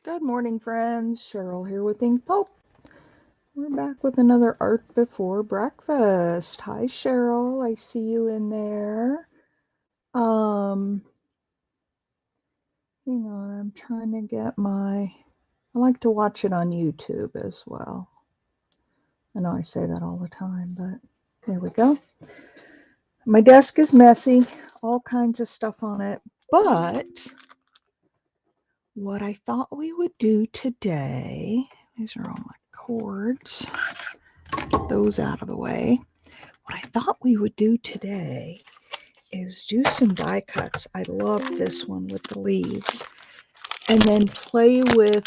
Good morning, friends. Cheryl here with inkedpulp. We're back with another art before breakfast. Hi, Cheryl. I see you in there. Um, Hang on. I'm trying to get I like to watch it on YouTube as well. I know I say that all the time, but there we go. My desk is messy, all kinds of stuff on it, but what I thought we would do today, these are all my cords. Get those out of the way. What I thought we would do today is do some die cuts. I love this one with the leaves. And then play with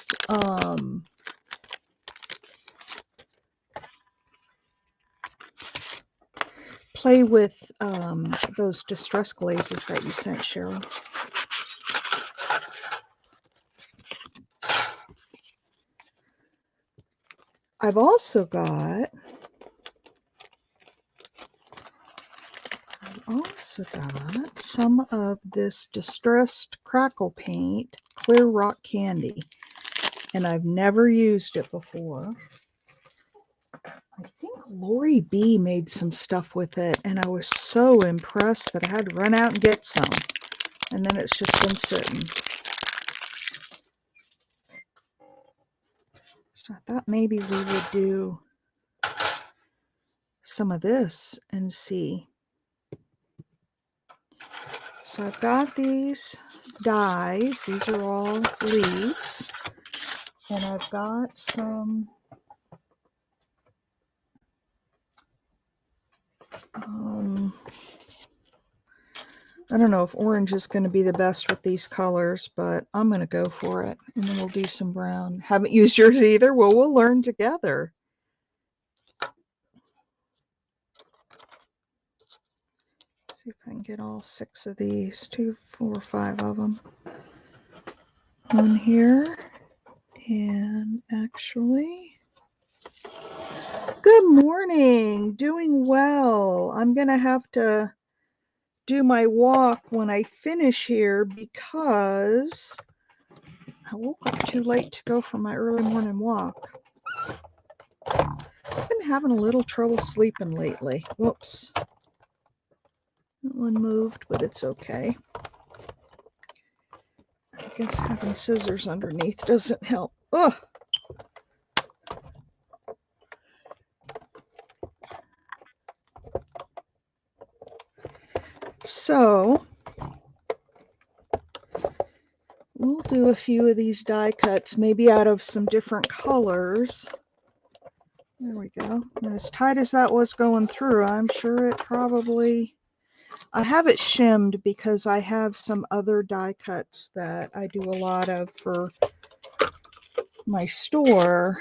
those Distress Glazes that you sent, Cheryl. I've also got some of this distressed crackle paint, clear rock candy, and I've never used it before. I think Lori B made some stuff with it, and I was so impressed that I had to run out and get some, and then it's just been sitting. So I thought maybe we would do some of this and see. So I've got these dies. These are all leaves. And I've got some I don't know if orange is going to be the best with these colors, but I'm going to go for it. And then we'll do some brown. Haven't used yours either? Well, we'll learn together. See if I can get all 6 of these, 2, 4, 5 of them on here. And actually, good morning. Doing well. I'm going to have to do my walk when I finish here because I woke up too late to go for my early morning walk. I've been having a little trouble sleeping lately. Whoops. That one moved, but it's okay. I guess having scissors underneath doesn't help. Ugh. So we'll do a few of these die cuts, maybe out of some different colors. There we go. And as tight as that was going through, I'm sure it probably... I have it shimmed because I have some other die cuts that I do a lot of for my store,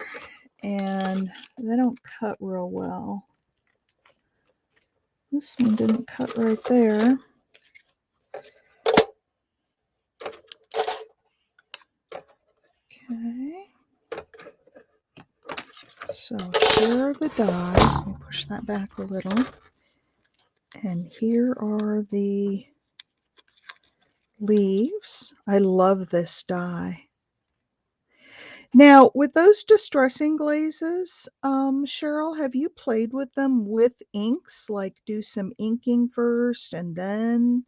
and they don't cut real well. This one didn't cut right there. Okay. So here are the dies. Let me push that back a little. And here are the leaves. I love this die. Now, with those distressing glazes, Cheryl, have you played with them with inks? Like do some inking first and then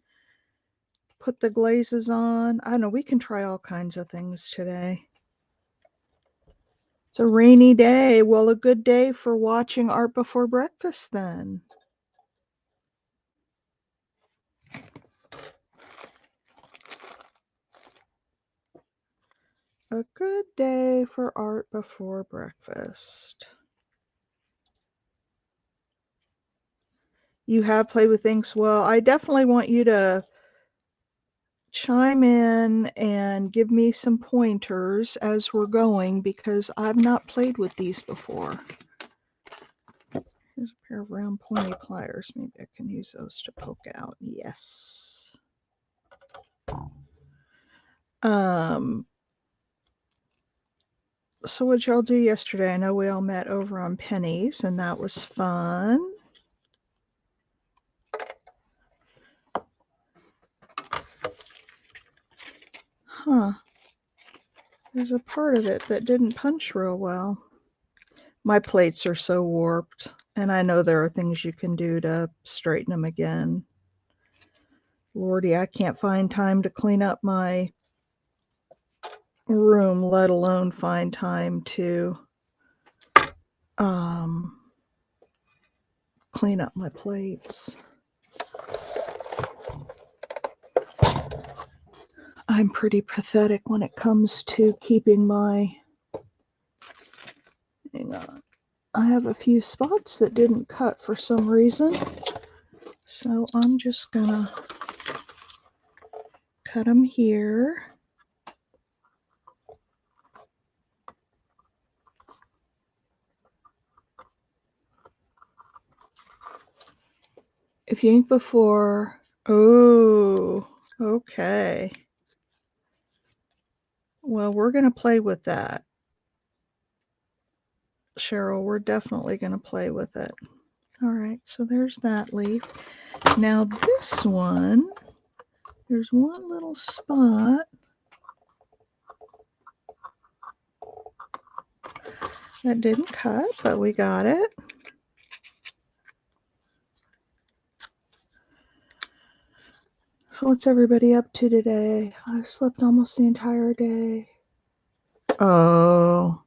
put the glazes on? I don't know. We can try all kinds of things today. It's a rainy day. Well, a good day for watching art before breakfast then. A good day for art before breakfast. You have played with inks. Well, I definitely want you to chime in and give me some pointers as we're going because I've not played with these before. Here's a pair of round pointy pliers. Maybe I can use those to poke out. Yes. So what y'all do yesterday? I know we all met over on Penny's and that was fun. Huh. There's a part of it that didn't punch real well. My plates are so warped, and I know there are things you can do to straighten them again. Lordy, I can't find time to clean up my room, let alone find time to clean up my plates. I'm pretty pathetic when it comes to keeping my... Hang on. I have a few spots that didn't cut for some reason, so I'm just gonna cut them here. If you ink before... Oh, okay. Well, we're going to play with that. Cheryl, we're definitely going to play with it. All right, so there's that leaf. Now this one, there's one little spot that didn't cut, but we got it. What's everybody up to today? I slept almost the entire day. Oh,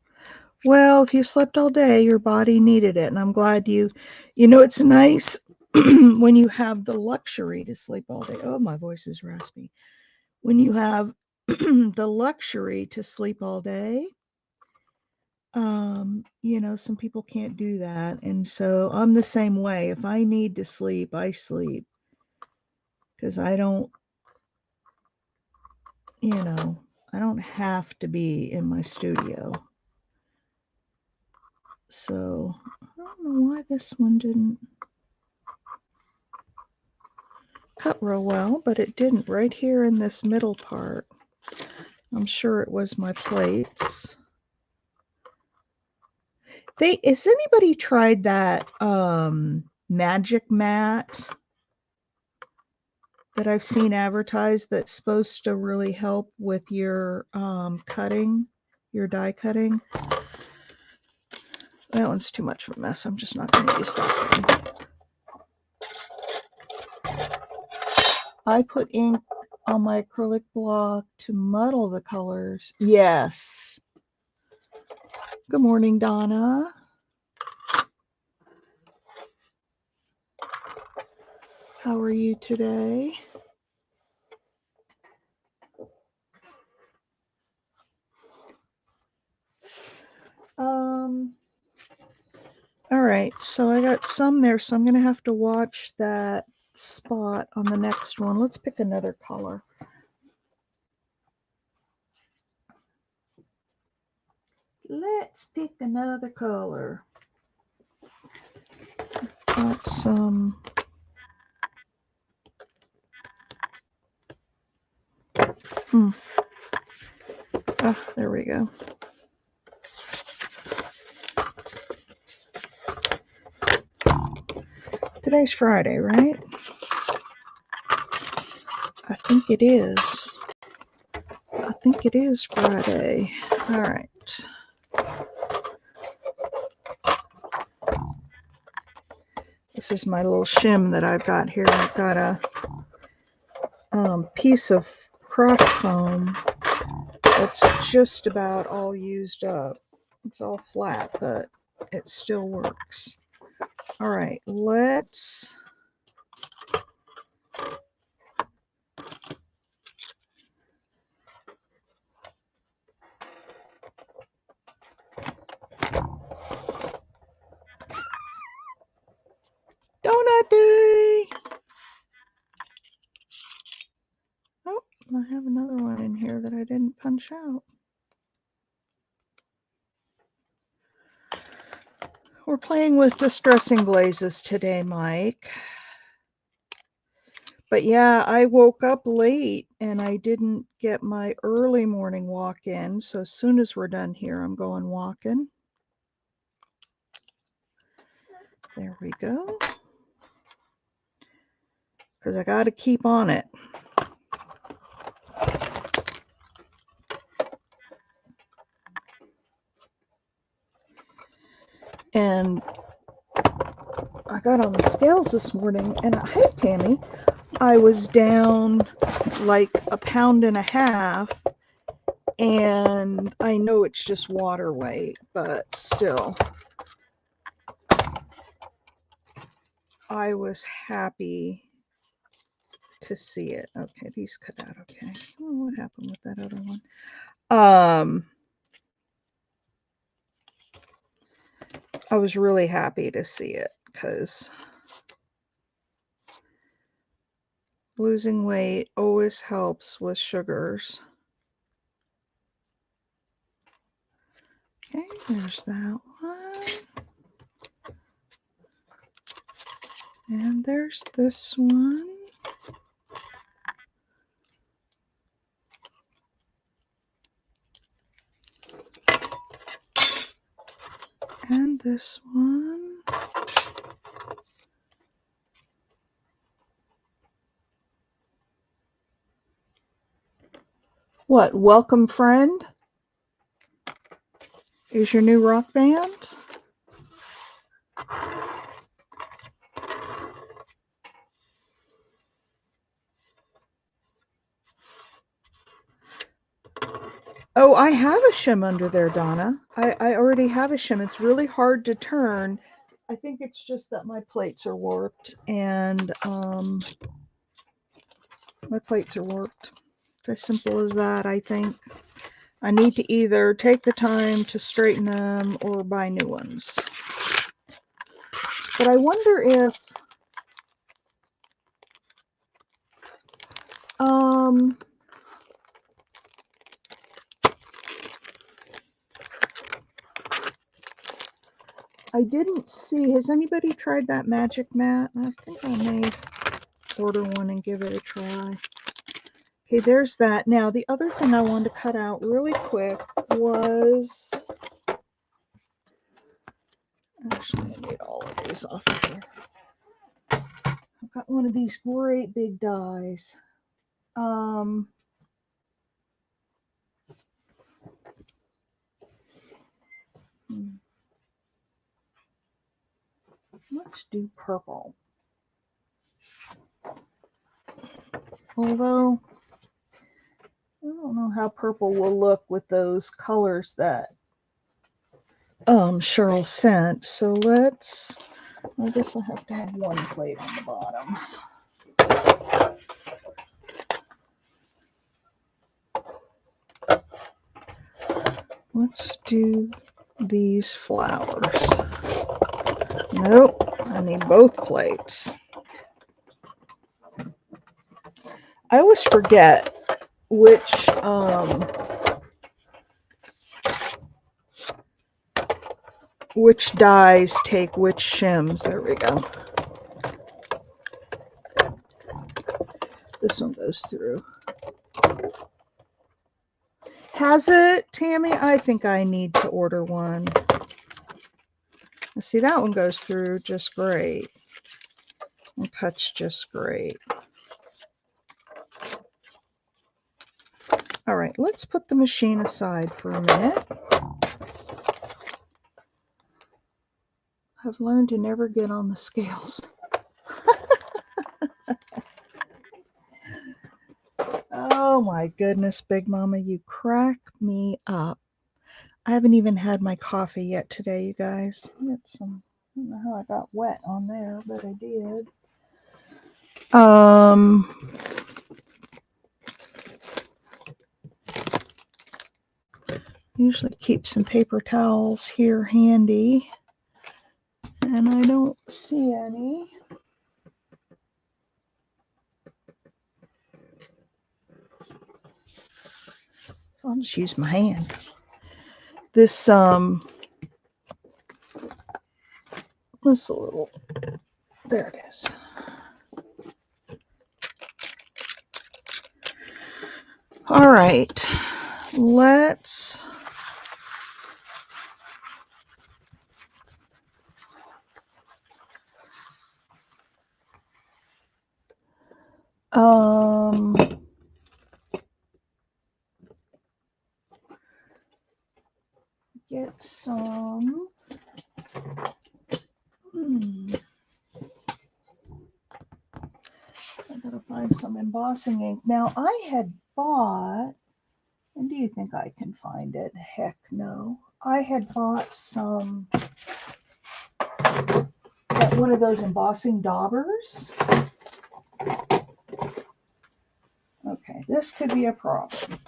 well, if you slept all day, your body needed it, and I'm glad you know, it's nice when you have the luxury to sleep all day. Oh, my voice is raspy. When you have the luxury to sleep all day, you know, some people can't do that, and so I'm the same way. If I need to sleep, I sleep, because I don't, you know, I don't have to be in my studio. So I don't know why this one didn't cut real well, but it didn't right here in this middle part. I'm sure it was my plates. Has anybody tried that magic mat that I've seen advertised that's supposed to really help with your cutting, your die cutting? That one's too much of a mess. I'm just not going to use that one. I put ink on my acrylic block to muddle the colors. Yes. Good morning, Donna. How are you today? All right, so I got some there, so I'm going to have to watch that spot on the next one. Let's pick another color. Let's pick another color. Got some... Ah, there we go. Today's Friday, right? I think it is. I think it is Friday. All right. This is my little shim that I've got here. I've got a piece of craft foam that's just about all used up. It's all flat, but it still works. All right, let's... Donut day! Oh, I have another one in here that I didn't punch out. We're playing with Distressing Glazes today, Mike. But yeah, I woke up late and I didn't get my early morning walk in. So as soon as we're done here, I'm going walking. There we go. Because I got to keep on it. And I got on the scales this morning, and hey, Tammy, I was down like 1.5 pounds, and I know it's just water weight, but still, I was happy to see it. Okay, these cut out okay. Oh, what happened with that other one? I was really happy to see it because losing weight always helps with sugars. Okay, there's that one. And there's this one. And this one. What, welcome friend? Is your new rock band? Oh, I have a shim under there, Donna. I already have a shim. It's really hard to turn. I think it's just that my plates are warped, and my plates are warped. It's as simple as that, I think. I need to either take the time to straighten them or buy new ones. But I wonder if I didn't see, has anybody tried that magic mat? I think I may order one and give it a try. Okay, there's that. Now, the other thing I wanted to cut out really quick was, actually, I need all of these off of here. I've got one of these great big dies. Let's do purple. Although, I don't know how purple will look with those colors that Cheryl sent. So let's, I guess I have to have one plate on the bottom. Let's do these flowers. Nope, I need both plates. I always forget which dies take which shims. There we go. This one goes through. Has it, Tammy? I think I need to order one. See, that one goes through just great. And cuts just great. All right, let's put the machine aside for a minute. I've learned to never get on the scales. Oh my goodness, Big Mama, you crack me up. I haven't even had my coffee yet today, you guys. I don't know how I got wet on there, but I did. Usually keep some paper towels here handy, and I don't see any. I'll just use my hand. This this a little, there it is. All right, let's get some some embossing ink. Now, I had bought, and do you think I can find it? Heck no. I had bought some, one of those embossing daubers. Okay, this could be a problem.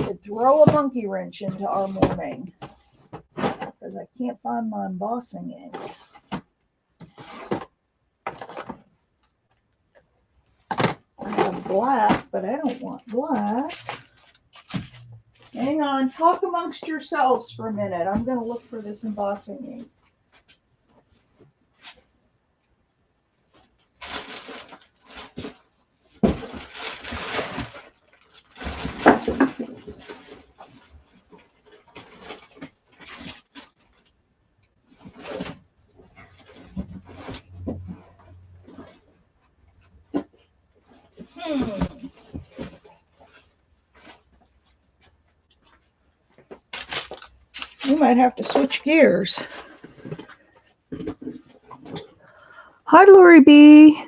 Could throw a monkey wrench into our morning because I can't find my embossing ink. I have black, but I don't want black. Hang on, talk amongst yourselves for a minute. I'm going to look for this embossing ink. We might have to switch gears. Hi, Lori B.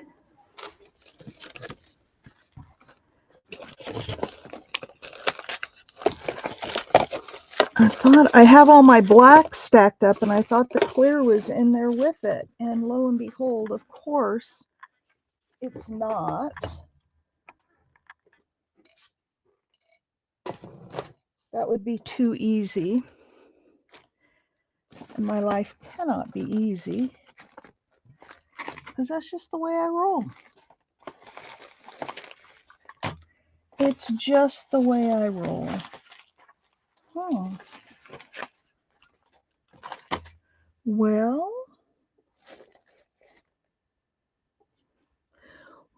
I thought I have all my black stacked up, and I thought the clear was in there with it. And lo and behold, of course, it's not. That would be too easy. And my life cannot be easy, because that's just the way I roll. It's just the way I roll. Oh. Well,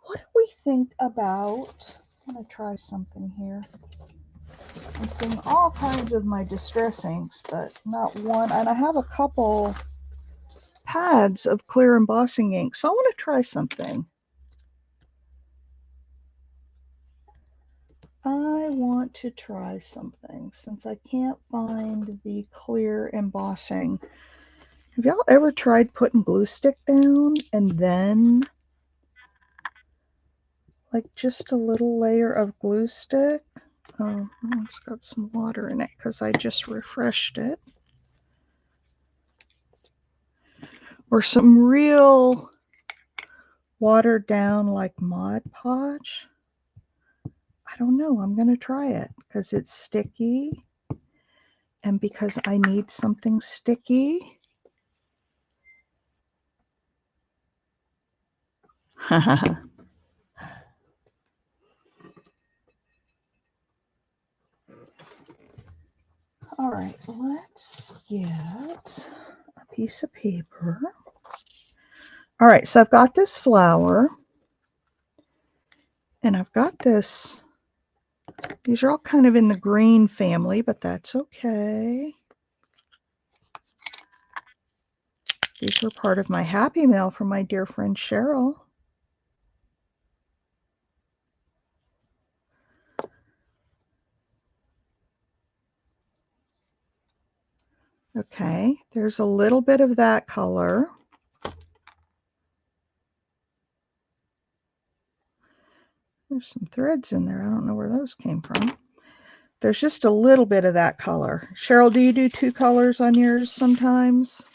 what do we think about, I'm going to try something here. I'm seeing all kinds of my Distress inks, but not one. And I have a couple pads of clear embossing ink, so I want to try something. I want to try something since I can't find the clear embossing. Have y'all ever tried putting glue stick down and then like just a little layer of glue stick? Oh, it's got some water in it because I just refreshed it. Or some real watered down like Mod Podge. I don't know. I'm going to try it because it's sticky and because I need something sticky. All right, let's get a piece of paper. All right, so I've got this flower and I've got this. These are all kind of in the green family, but that's okay. These were part of my Happy Mail from my dear friend Cheryl. Okay, there's a little bit of that color. There's some threads in there. I don't know where those came from. There's just a little bit of that color. Cheryl, do you do two colors on yours sometimes?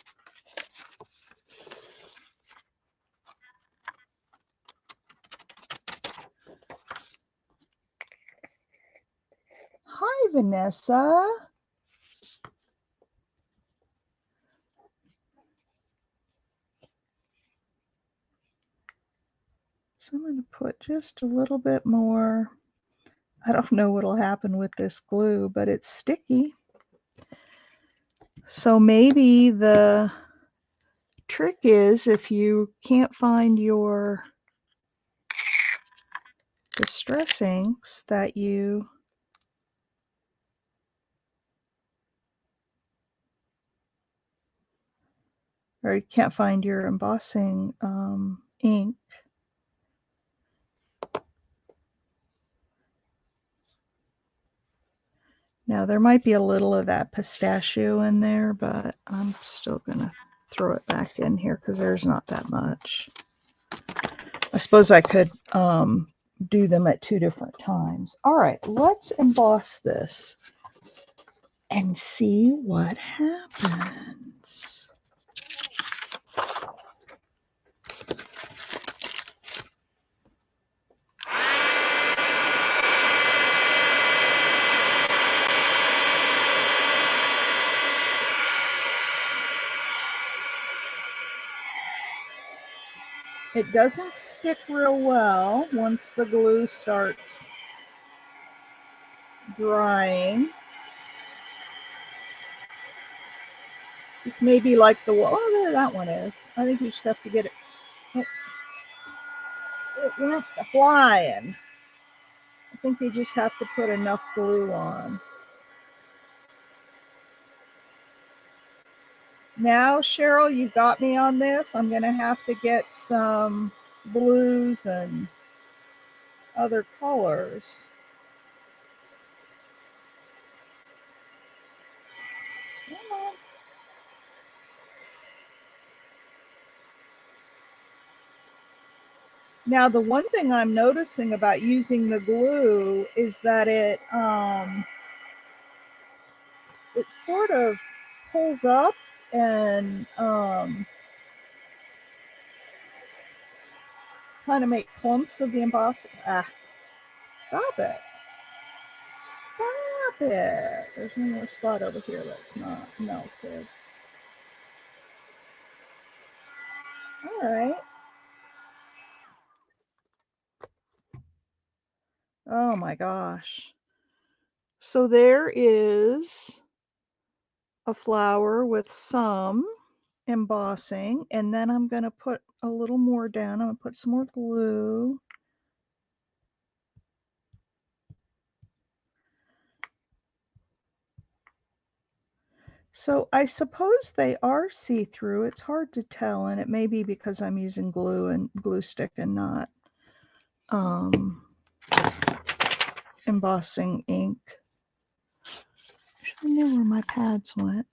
Hi, Vanessa. So I'm going to put just a little bit more. I don't know what'll happen with this glue, but it's sticky. So maybe the trick is if you can't find your Distress inks that you can't find your embossing ink. Now there might be a little of that pistachio in there, but I'm still going to throw it back in here because there's not that much. I suppose I could do them at 2 different times. All right, let's emboss this and see what happens. It doesn't stick real well once the glue starts drying. This may be like the, oh, there that one is. I think you just have to get it. Oops. It went flying. I think you just have to put enough glue on. Now, Cheryl, you've got me on this. I'm going to have to get some blues and other colors. Now, the one thing I'm noticing about using the glue is that it sort of pulls up and kind of make clumps of the embossing. Ah, stop it. Stop it. There's one more spot over here that's not melted. All right. Oh my gosh. So there is a flower with some embossing, and then I'm going to put a little more down. I'm going to put some more glue. So I suppose they are see-through. It's hard to tell, and it may be because I'm using glue and glue stick and not embossing ink. I knew where my pads went.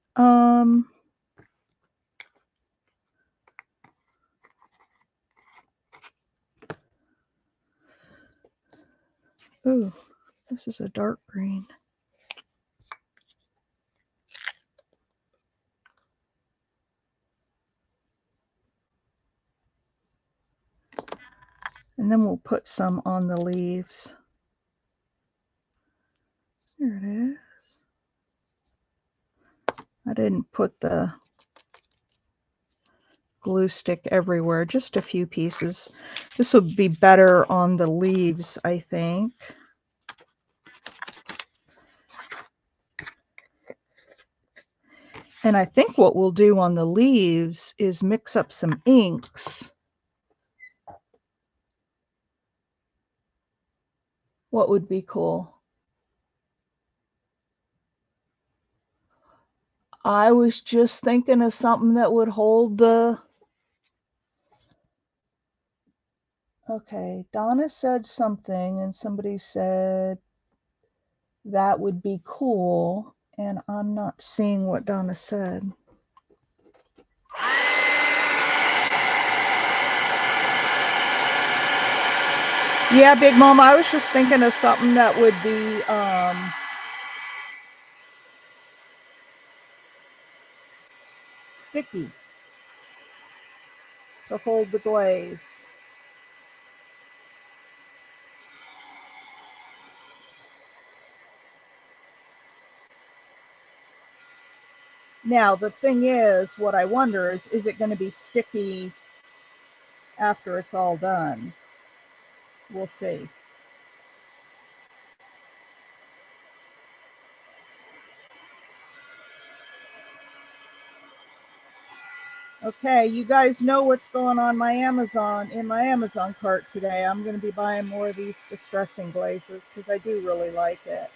Ooh, this is a dark green. And then we'll put some on the leaves. There it is. I didn't put the glue stick everywhere, just a few pieces. This would be better on the leaves, I think. And I think what we'll do on the leaves is mix up some inks. What would be cool? I was just thinking of something that would hold the... Okay, Donna said something and somebody said that would be cool, and I'm not seeing what Donna said. Yeah, Big Mom, I was just thinking of something that would be sticky to hold the glaze. Now, the thing is, what I wonder is it going to be sticky after it's all done? We'll see. Okay, you guys know what's going on in my Amazon cart today. I'm going to be buying more of these Distressing Glazes because I do really like it.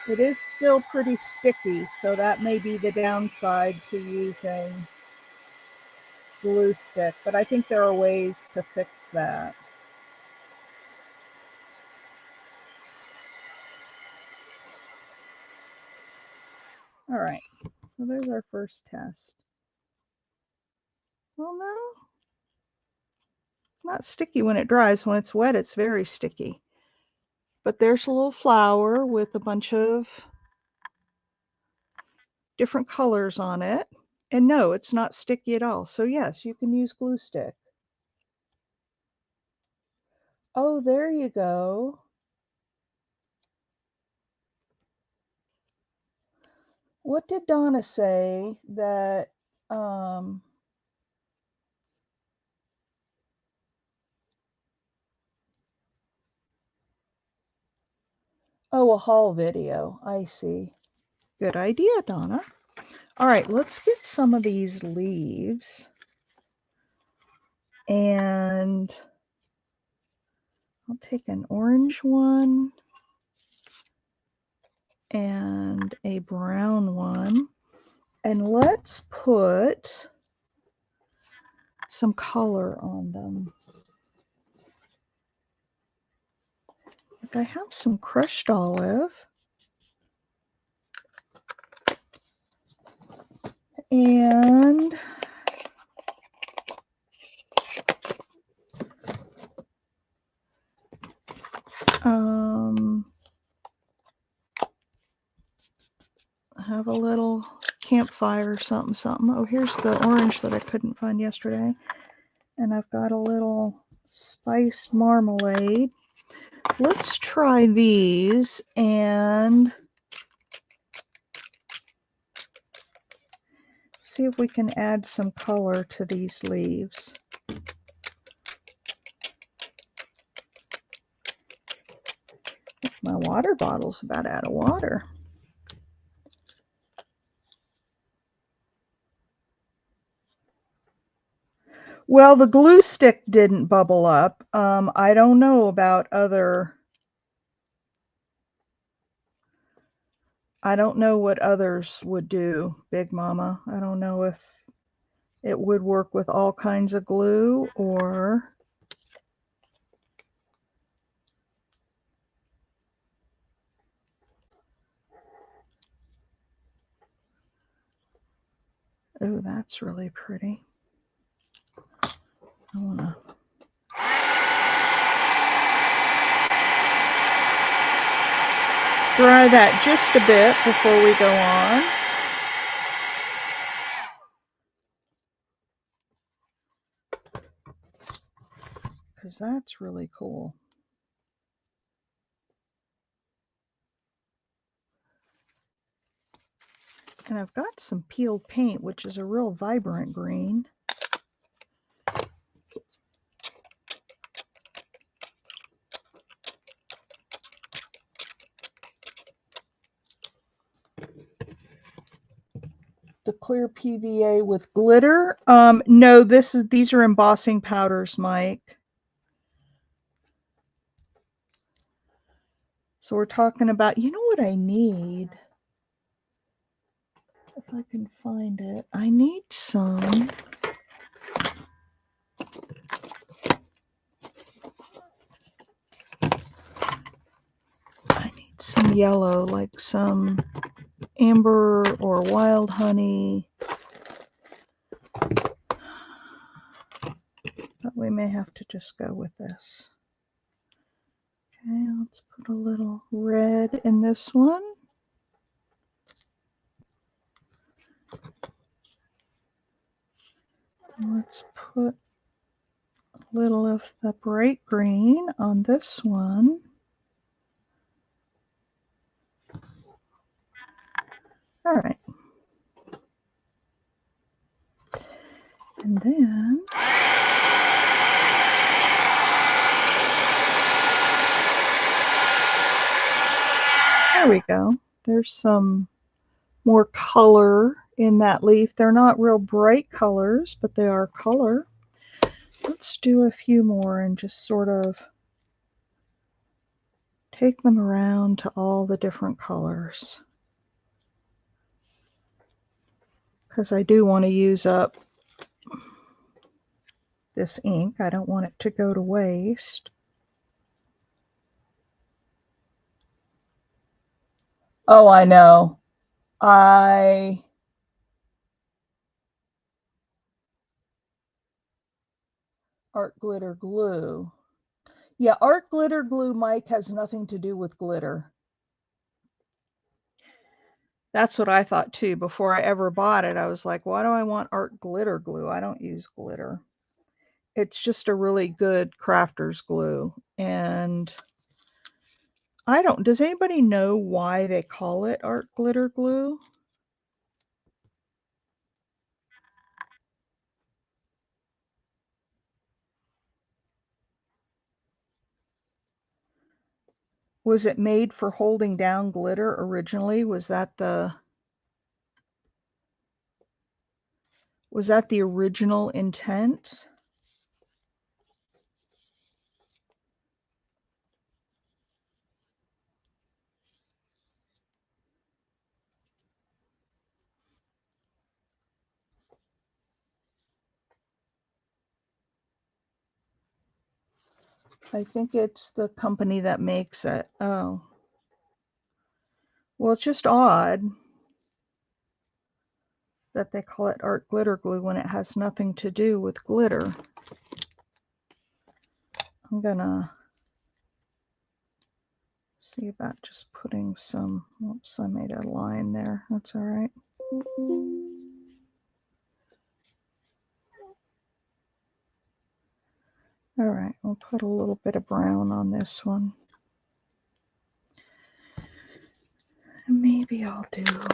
It is still pretty sticky, so that may be the downside to using glue stick, but I think there are ways to fix that. All right, so there's our first test. Well, no, not sticky when it dries. When it's wet, it's very sticky. But there's a little flower with a bunch of different colors on it. And no, it's not sticky at all. So yes, you can use glue stick. Oh, there you go. What did Donna say that oh, a haul video. I see. Good idea, Donna. All right, let's get some of these leaves. And I'll take an orange one and a brown one. And let's put some color on them. Like I have some crushed olive. And I have a little campfire or something. Oh, here's the orange that I couldn't find yesterday. And I've got a little spice marmalade. Let's try these and see if we can add some color to these leaves. My water bottle's about out of water. Well, the glue stick didn't bubble up. I don't know about other... I don't know what others would do, Big Mama. I don't know if it would work with all kinds of glue or... Oh, that's really pretty. I want to... dry that just a bit before we go on. Because that's really cool. And I've got some peeled paint, which is a real vibrant green. The clear PVA with glitter. No, these are embossing powders, Mike. So we're talking about, you know what I need? If I can find it, I need some. I need some yellow, like some amber or wild honey. But we may have to just go with this. Okay, let's put a little red in this one. Let's put a little of the bright green on this one. All right. And then there we go. There's some more color in that leaf. They're not real bright colors, but they are color. Let's do a few more and just sort of take them around to all the different colors. Because I do want to use up this ink. I don't want it to go to waste. Oh, I know. art glitter glue. Yeah, art glitter glue, Mike, has nothing to do with glitter. That's what I thought too. Before I ever bought it, I was like, why do I want art glitter glue? I don't use glitter. It's just a really good crafter's glue. And does anybody know why they call it art glitter glue? Was it made for holding down glitter originally? Was that the original intent? I think it's the company that makes it. Oh. Well, it's just odd that they call it art glitter glue when it has nothing to do with glitter. I'm gonna see about just putting some, oops, I made a line there. That's all right. All right, we'll put a little bit of brown on this one. And maybe I'll do a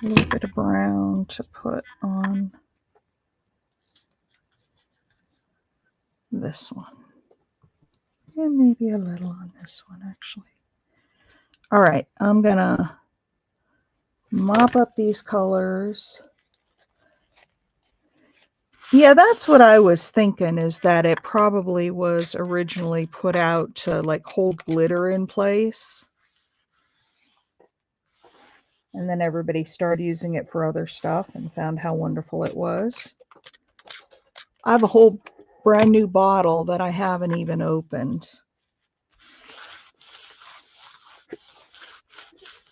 little bit of brown to put on this one. And maybe a little on this one, actually. All right, I'm gonna mop up these colors. Yeah, that's what I was thinking, is that it probably was originally put out to like hold glitter in place. And then everybody started using it for other stuff and found how wonderful it was. I have a whole brand new bottle that I haven't even opened.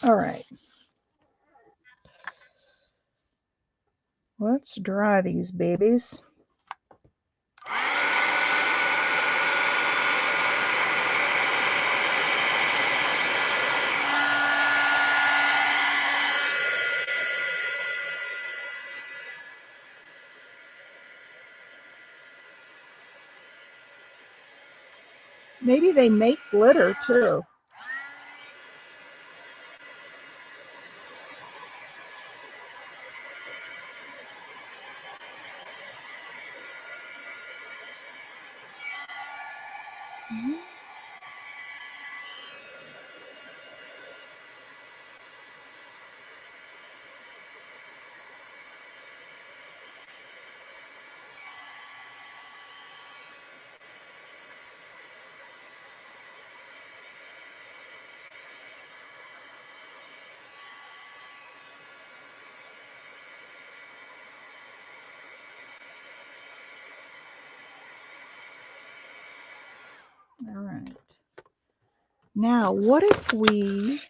All right. Let's dry these babies. Maybe they make glitter too. All right. Now, what if we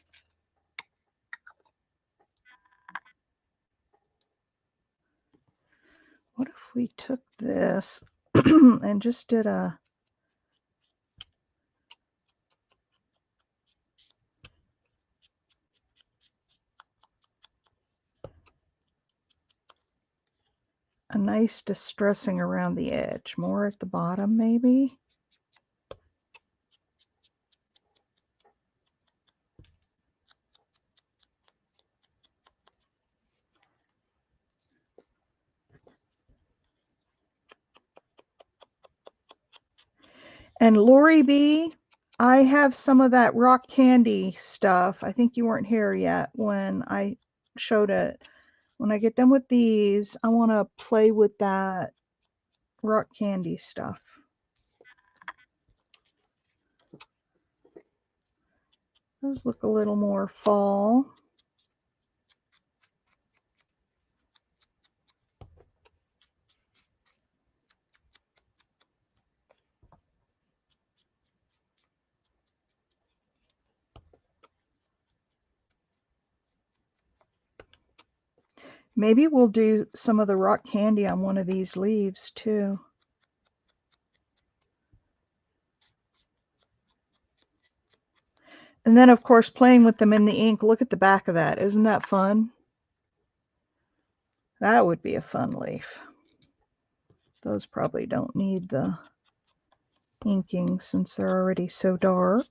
took this and just did a nice distressing around the edge, more at the bottom maybe? And Lori B, I have some of that rock candy stuff. I think you weren't here yet when I showed it. When I get done with these, I want to play with that rock candy stuff. Those look a little more fall. Maybe we'll do some of the rock candy on one of these leaves too. And then, of course, playing with them in the ink. Look at the back of that. Isn't that fun? That would be a fun leaf. Those probably don't need the inking since they're already so dark.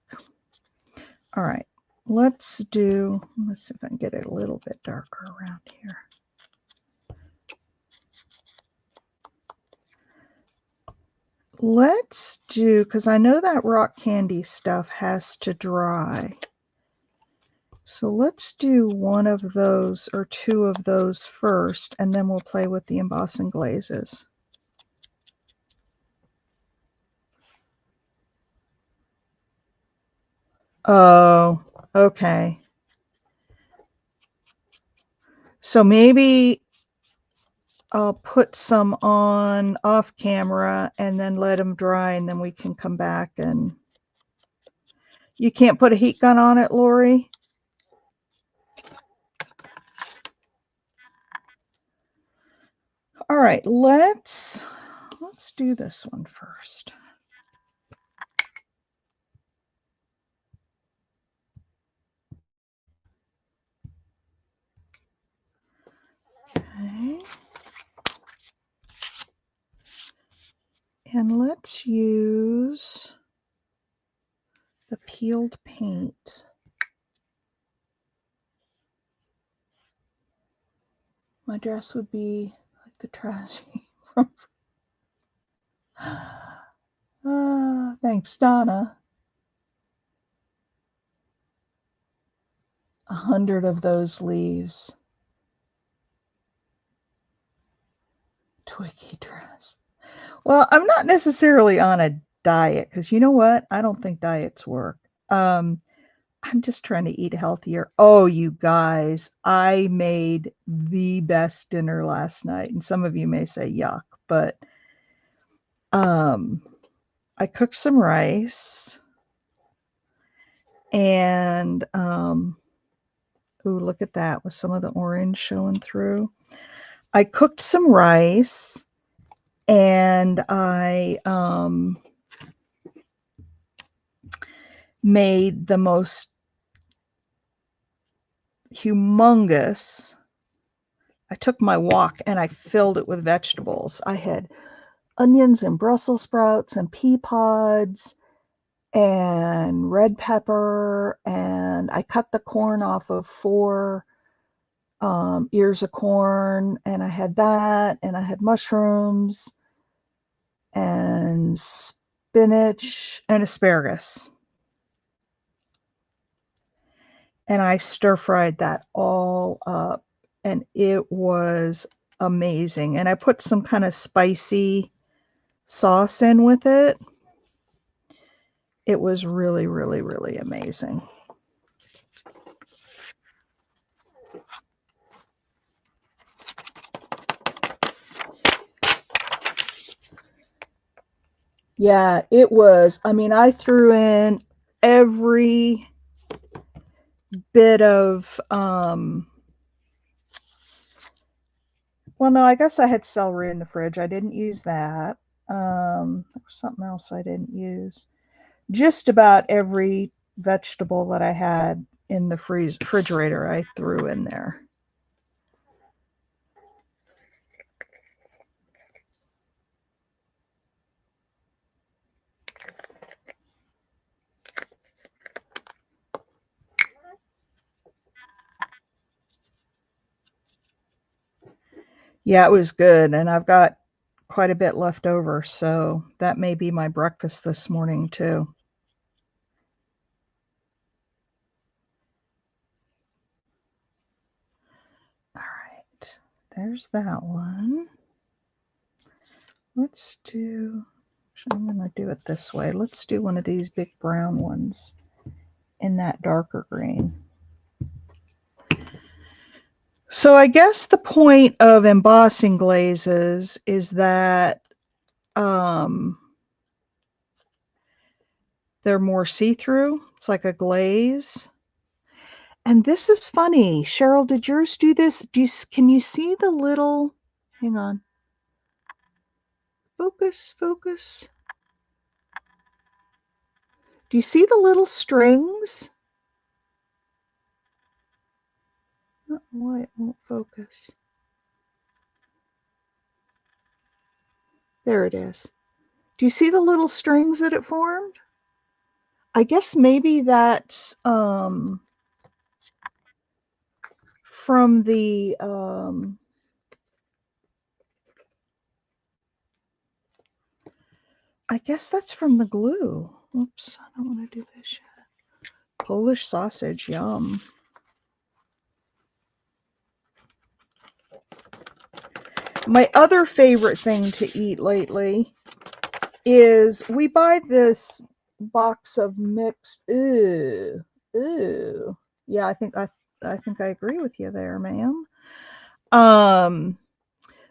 All right, let's see if I can get it a little bit darker around here. Let's do, because I know that rock candy stuff has to dry. So let's do one of those or two of those first, and then we'll play with the embossing glazes. Oh, okay. So maybe I'll put some on off camera and then let them dry, and then we can come back and... You can't put a heat gun on it, Lori? All right, let's do this one first. Okay. And let's use the peeled paint. My dress would be like the tragedy from... Thanks, Donna. 100 of those leaves. Twiggy dress. Well, I'm not necessarily on a diet because you know what? I don't think diets work. I'm just trying to eat healthier. Oh, you guys, I made the best dinner last night. And some of you may say yuck, but I cooked some rice and ooh, look at that with some of the orange showing through. I cooked some rice and I made the most humongous... I took my wok and I filled it with vegetables. I had onions and Brussels sprouts and pea pods and red pepper, and I cut the corn off of 4 ears of corn, and I had that, and I had mushrooms and spinach and asparagus. And I stir fried that all up, and it was amazing. And I put some kind of spicy sauce in with it. It was really, really, really amazing. Yeah, it was. I mean, I threw in every bit of, well, no, I guess I had celery in the fridge. I didn't use that. There was something else I didn't use. Just about every vegetable that I had in the refrigerator, I threw in there. Yeah, it was good. And I've got quite a bit left over, so that may be my breakfast this morning too. All right, there's that one. Let's do, I'm going to do it this way. Let's do one of these big brown ones in that darker green. So I guess the point of embossing glazes is that they're more see-through. It's like a glaze. And this is funny. Cheryl, did yours do this? Can you see the little, hang on. Focus, focus. Do you see the little strings? Why it won't focus. There it is. Do you see the little strings that it formed? I guess maybe that's from the I guess that's from the glue. Oops, I don't want to do this yet. Polish sausage, yum. My other favorite thing to eat lately is we buy this box of mixed. Ew, ew. Yeah, I think I agree with you there, ma'am.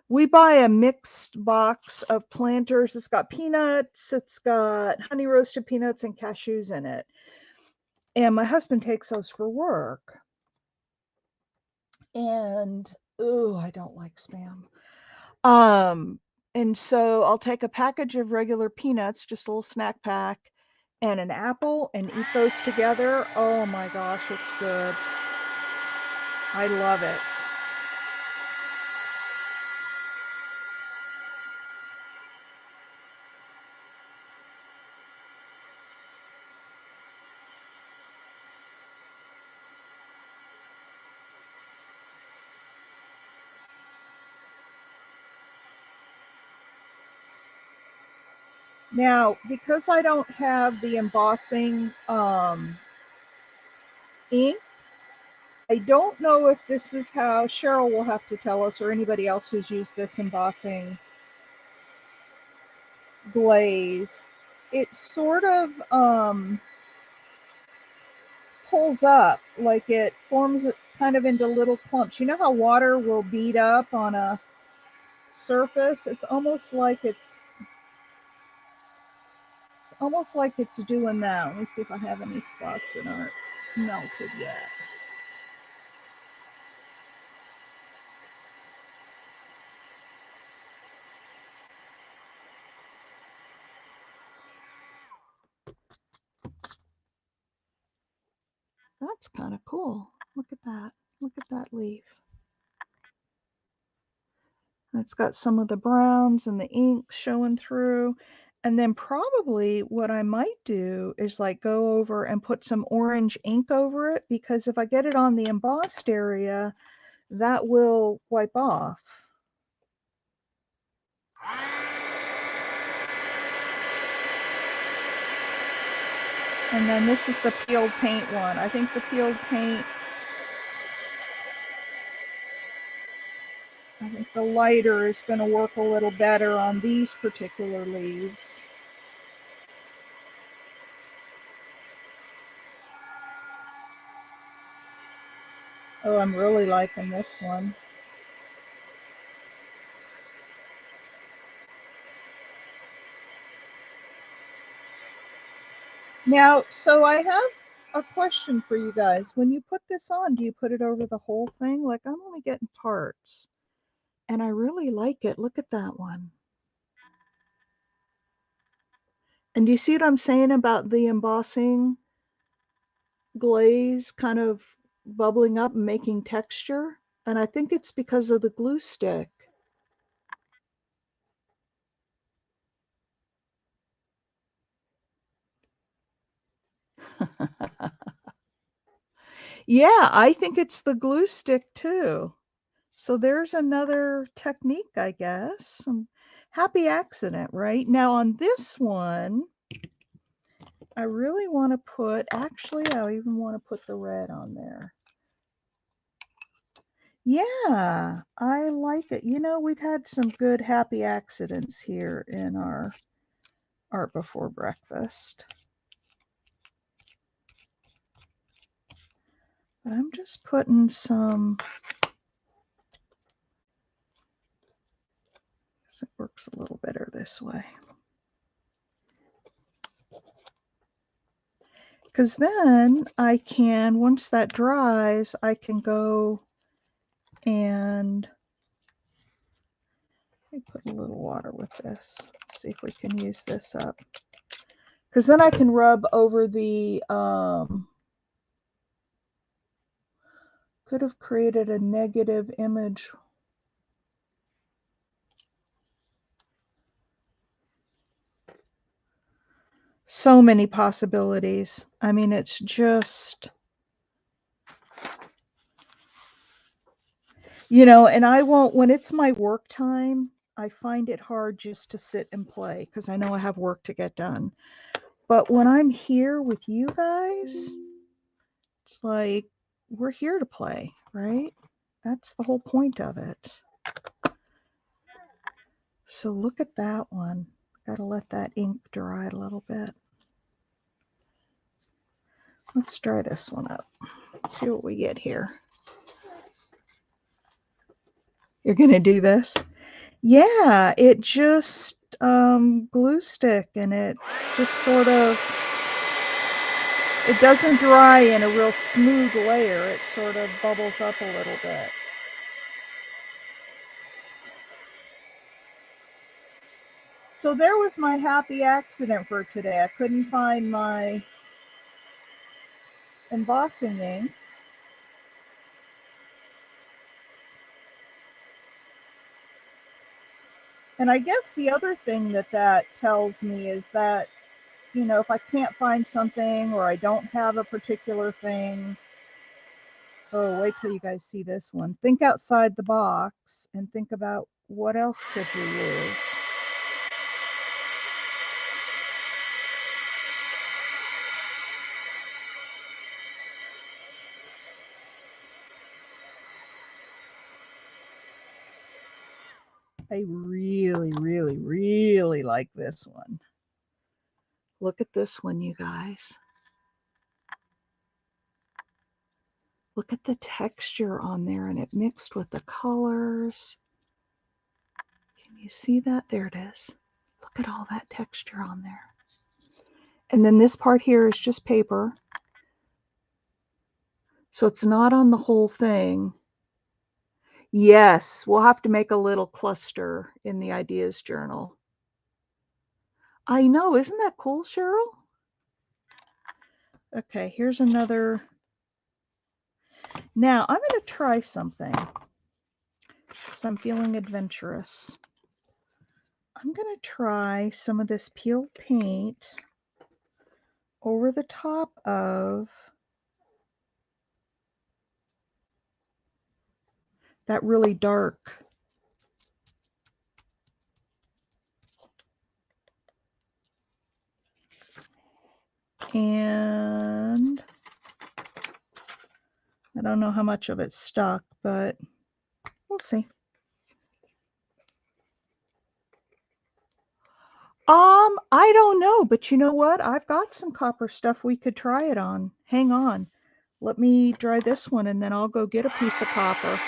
We buy a mixed box of planters. It's got peanuts, it's got honey roasted peanuts and cashews in it. And my husband takes those for work. And ooh, I don't like Spam. Um, and so I'll take a package of regular peanuts, just a little snack pack, and an apple and eat those together. Oh my gosh, it's good. I love it. Now, because I don't have the embossing ink, I don't know if this is how Cheryl will have to tell us, or anybody else who's used this embossing glaze. It sort of pulls up, like it forms it kind of into little clumps. You know how water will bead up on a surface? It's almost like it's doing that. Let me see if I have any spots that aren't melted yet. That's kind of cool. Look at that. Look at that leaf. It's got some of the browns and the ink showing through. And then probably what I might do is like go over and put some orange ink over it, because if I get it on the embossed area, that will wipe off. And then this is the peeled paint one. I think the peeled paint, I think the lighter is going to work a little better on these particular leaves. Oh, I'm really liking this one. Now, so I have a question for you guys. When you put this on, do you put it over the whole thing? Like, I'm only getting parts, and I really like it. Look at that one. And do you see what I'm saying about the embossing glaze kind of bubbling up and making texture? And I think it's because of the glue stick. Yeah, I think it's the glue stick too. So there's another technique, I guess. Some happy accident, right? Now on this one, I really want to put, actually, I even want to put the red on there. Yeah, I like it. You know, we've had some good happy accidents here in our Art Before Breakfast. But I'm just putting some, it works a little better this way. Because then I can, once that dries, I can go and let me put a little water with this. See if we can use this up. Because then I can rub over the, could have created a negative image. So many possibilities. I mean, it's just, you know, and I won't, when it's my work time, I find it hard just to sit and play because I know I have work to get done. But when I'm here with you guys, it's like we're here to play, right? That's the whole point of it. So look at that one. Gotta let that ink dry a little bit. Let's dry this one up. See what we get here. You're gonna do this? Yeah, it just glue stick, and it just sort of, it doesn't dry in a real smooth layer. It sort of bubbles up a little bit. So there was my happy accident for today. I couldn't find my embossing ink. And I guess the other thing that that tells me is that, you know, if I can't find something or I don't have a particular thing, oh, wait till you guys see this one. Think outside the box and think about what else could you use. I really, really, really like this one. Look at this one, you guys. Look at the texture on there, and it mixed with the colors. Can you see that? There it is. Look at all that texture on there. And then this part here is just paper. So it's not on the whole thing. Yes, we'll have to make a little cluster in the ideas journal. I know, isn't that cool, Cheryl? Okay, here's another. Now I'm going to try something because I'm feeling adventurous. I'm going to try some of this peel paint over the top of that really dark. And I don't know how much of it stuck, but we'll see. I don't know, but you know what? I've got some copper stuff we could try it on. Hang on. Let me dry this one and then I'll go get a piece of copper.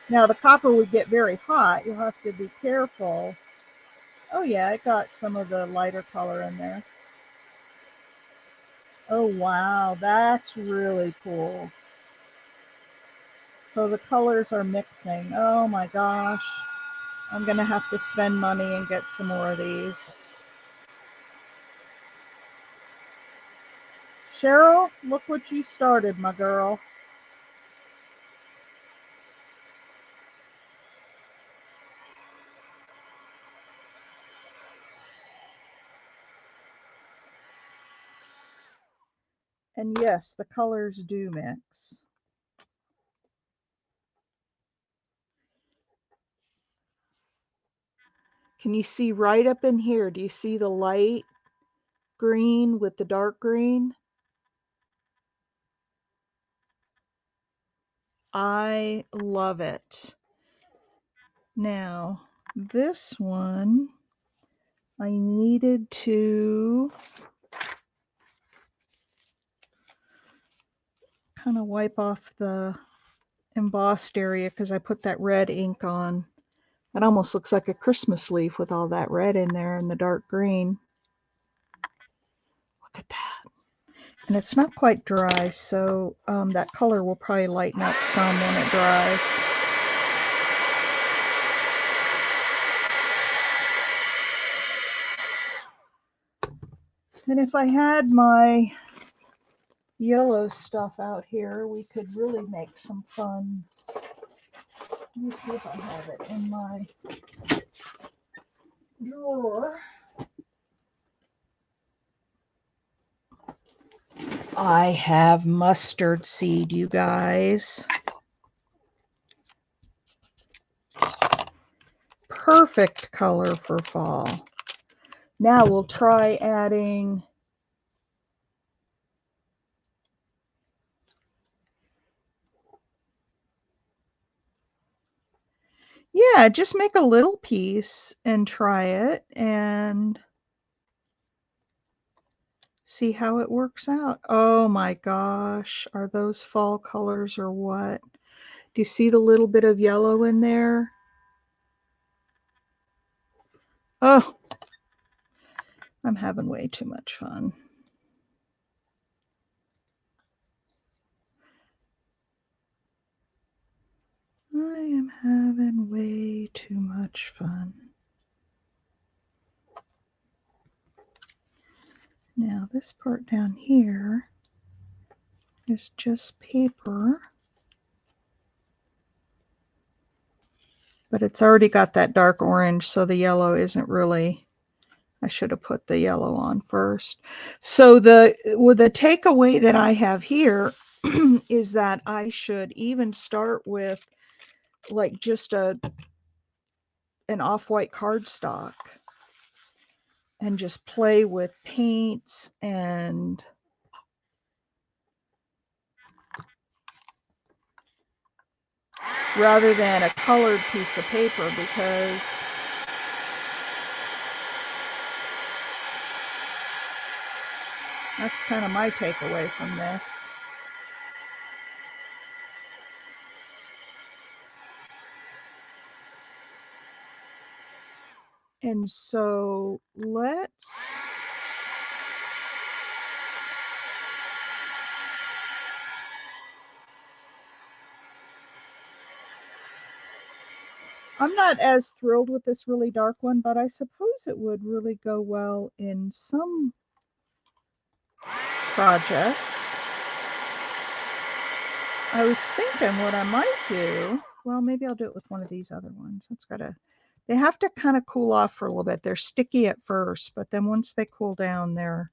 Now the copper would get very hot. You'll have to be careful. Oh yeah, I got some of the lighter color in there. Oh wow, that's really cool. So the colors are mixing. Oh my gosh. I'm gonna have to spend money and get some more of these. Cheryl, look what you started, my girl. And yes, the colors do mix. Can you see right up in here? Do you see the light green with the dark green? I love it. Now, this one, I needed to kind of wipe off the embossed area because I put that red ink on It almost looks like a Christmas leaf with all that red in there and the dark green. Look at that. And it's not quite dry, so that color will probably lighten up some when it dries. And if I had my yellow stuff out here, we could really make some fun. Let me see if I have it in my drawer. I have mustard seed, you guys. Perfect color for fall. Now we'll try adding yeah, just make a little piece and try it and see how it works out. Oh my gosh, are those fall colors or what? Do you see the little bit of yellow in there? Oh, I'm having way too much fun. I am having way too much fun. Now this part down here is just paper, but it's already got that dark orange, so the yellow isn't really, I should have put the yellow on first. So the takeaway that I have here is that I should even start with like just an off-white cardstock and just play with paints and rather than a colored piece of paper, because that's kind of my takeaway from this. And so let's I'm not as thrilled with this really dark one, but I suppose it would really go well in some project. I was thinking what I might do, well, maybe I'll do it with one of these other ones. They have to kind of cool off for a little bit. They're sticky at first, but then once they cool down, they're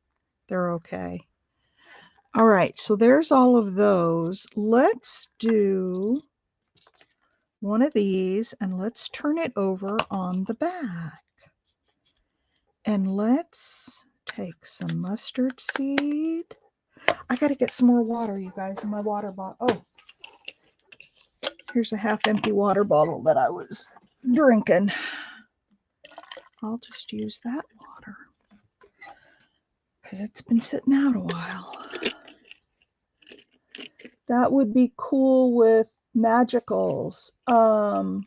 okay. All right, so there's all of those. Let's do one of these and let's turn it over on the back. And let's take some mustard seed. I got to get some more water, you guys, in my water bottle. Oh, here's a half empty water bottle that I was drinking. I'll just use that water because it's been sitting out a while. That would be cool with magicals. I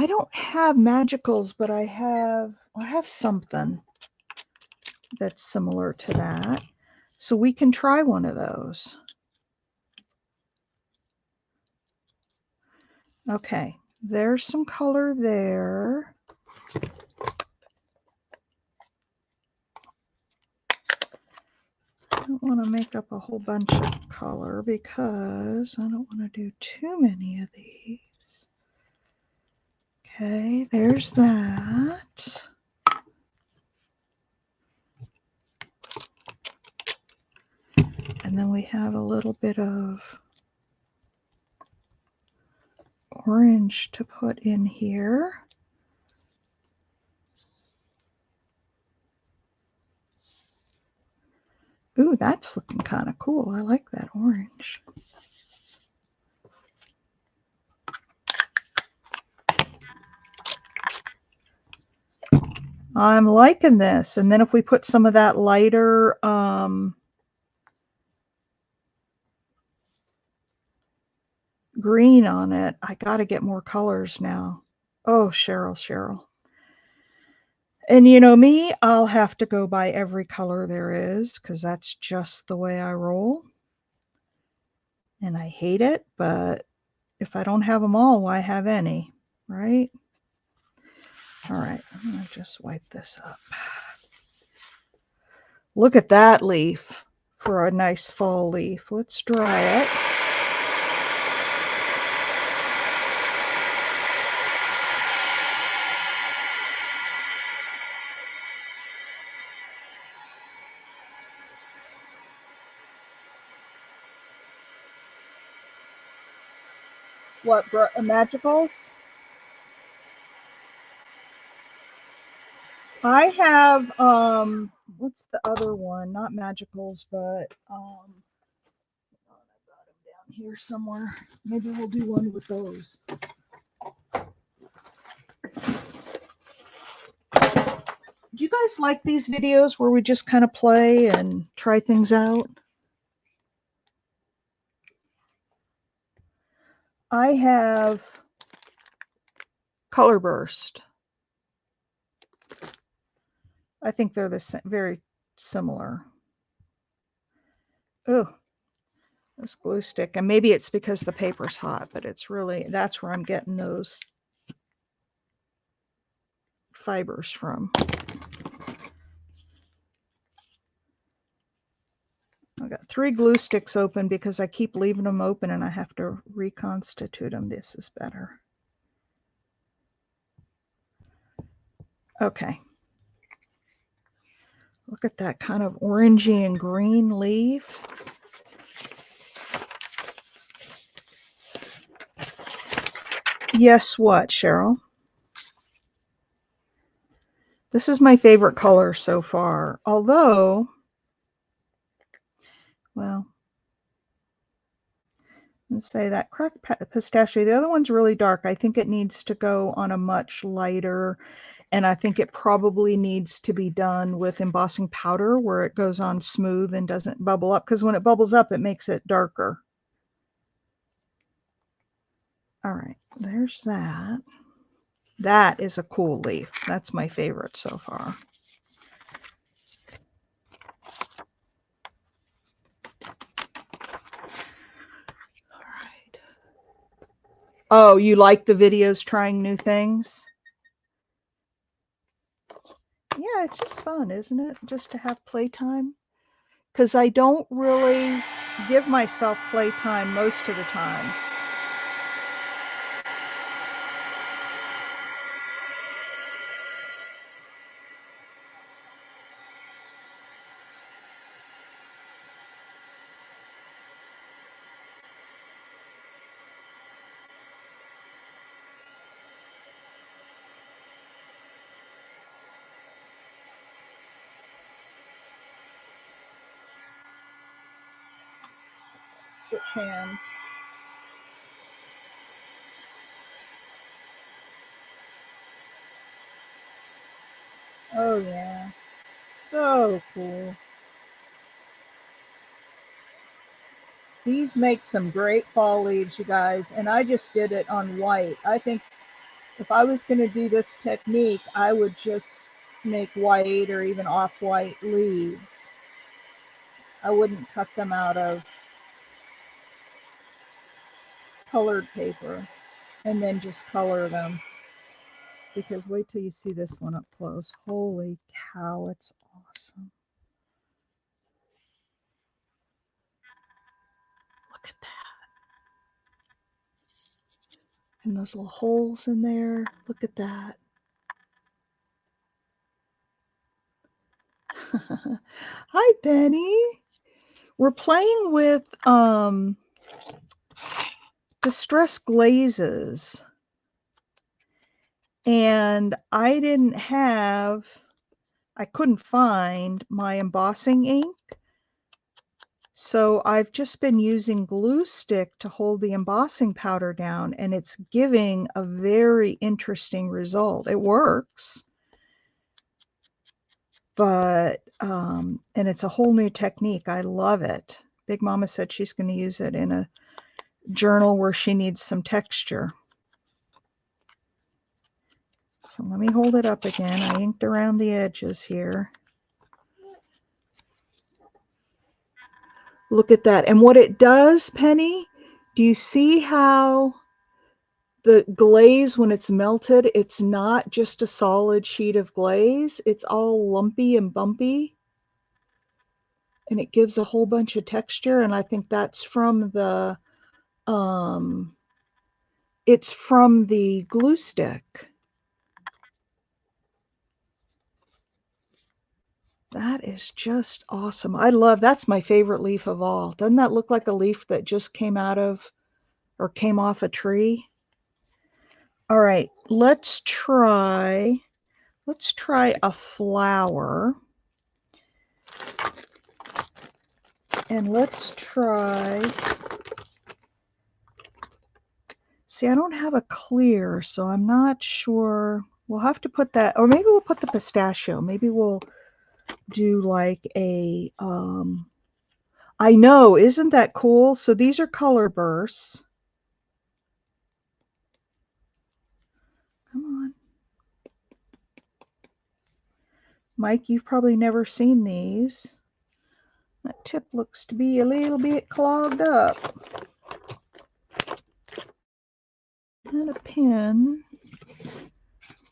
don't have magicals, but I have something that's similar to that. So we can try one of those. Okay, there's some color there. I don't want to make up a whole bunch of color because I don't want to do too many of these. Okay, there's that. And then we have a little bit of orange to put in here. Ooh, that's looking kind of cool. I like that orange. I'm liking this. And then if we put some of that lighter green on it. I got to get more colors now. Oh, Cheryl. And you know me, I'll have to go by every color there is because that's just the way I roll. And I hate it, but if I don't have them all, why have any, right? All right, I'm going to just wipe this up. Look at that leaf for a nice fall leaf. Let's dry it. What, magicals? I have, what's the other one? Not magicals, but, I've got them down here somewhere. Maybe we'll do one with those. Do you guys like these videos where we just kind of play and try things out? I have Color Burst. I think they're very similar. Oh, this glue stick. And maybe it's because the paper's hot, but it's really, that's where I'm getting those fibers from. I got 3 glue sticks open because I keep leaving them open and I have to reconstitute them. This is better. Okay. Look at that kind of orangey and green leaf. Yes, what, Cheryl? This is my favorite color so far. Although, well, let's say that cracked pistachio. The other one's really dark. I think it needs to go on a much lighter, and I think it probably needs to be done with embossing powder where it goes on smooth and doesn't bubble up, because when it bubbles up, it makes it darker. All right, there's that. That is a cool leaf. That's my favorite so far. All right. Oh, you like the videos trying new things? Yeah, it's just fun, isn't it? Just to have playtime. Because I don't really give myself playtime most of the time. Switch hands. Oh yeah, so cool. These make some great fall leaves, you guys, and I just did it on white. I think if I was going to do this technique, I would just make white or even off-white leaves. I wouldn't cut them out of colored paper and then just color them. Because wait till you see this one up close. Holy cow, it's awesome. Look at that. And those little holes in there. Look at that. Hi, Penny. We're playing with Distress Glazes. And I couldn't find my embossing ink. So I've just been using glue stick to hold the embossing powder down, and it's giving a very interesting result. It works, but, and it's a whole new technique. I love it. Big Mama said she's going to use it in a journal where she needs some texture. So let me hold it up again. I inked around the edges here. Look at that. And what it does, Penny, do you see how the glaze, when it's melted, it's not just a solid sheet of glaze. It's all lumpy and bumpy. And it gives a whole bunch of texture. And I think that's from the, it's from the glue stick. That is just awesome. I love, that's my favorite leaf of all. Doesn't that look like a leaf that just came out of, or came off a tree? All right, let's try a flower. And let's try, see, I don't have a clear, so I'm not sure. We'll have to put that, or maybe we'll put the pistachio. Maybe we'll do like a, I know, isn't that cool? So these are color bursts. Come on. Mike, you've probably never seen these. That tip looks to be a little bit clogged up. And a pin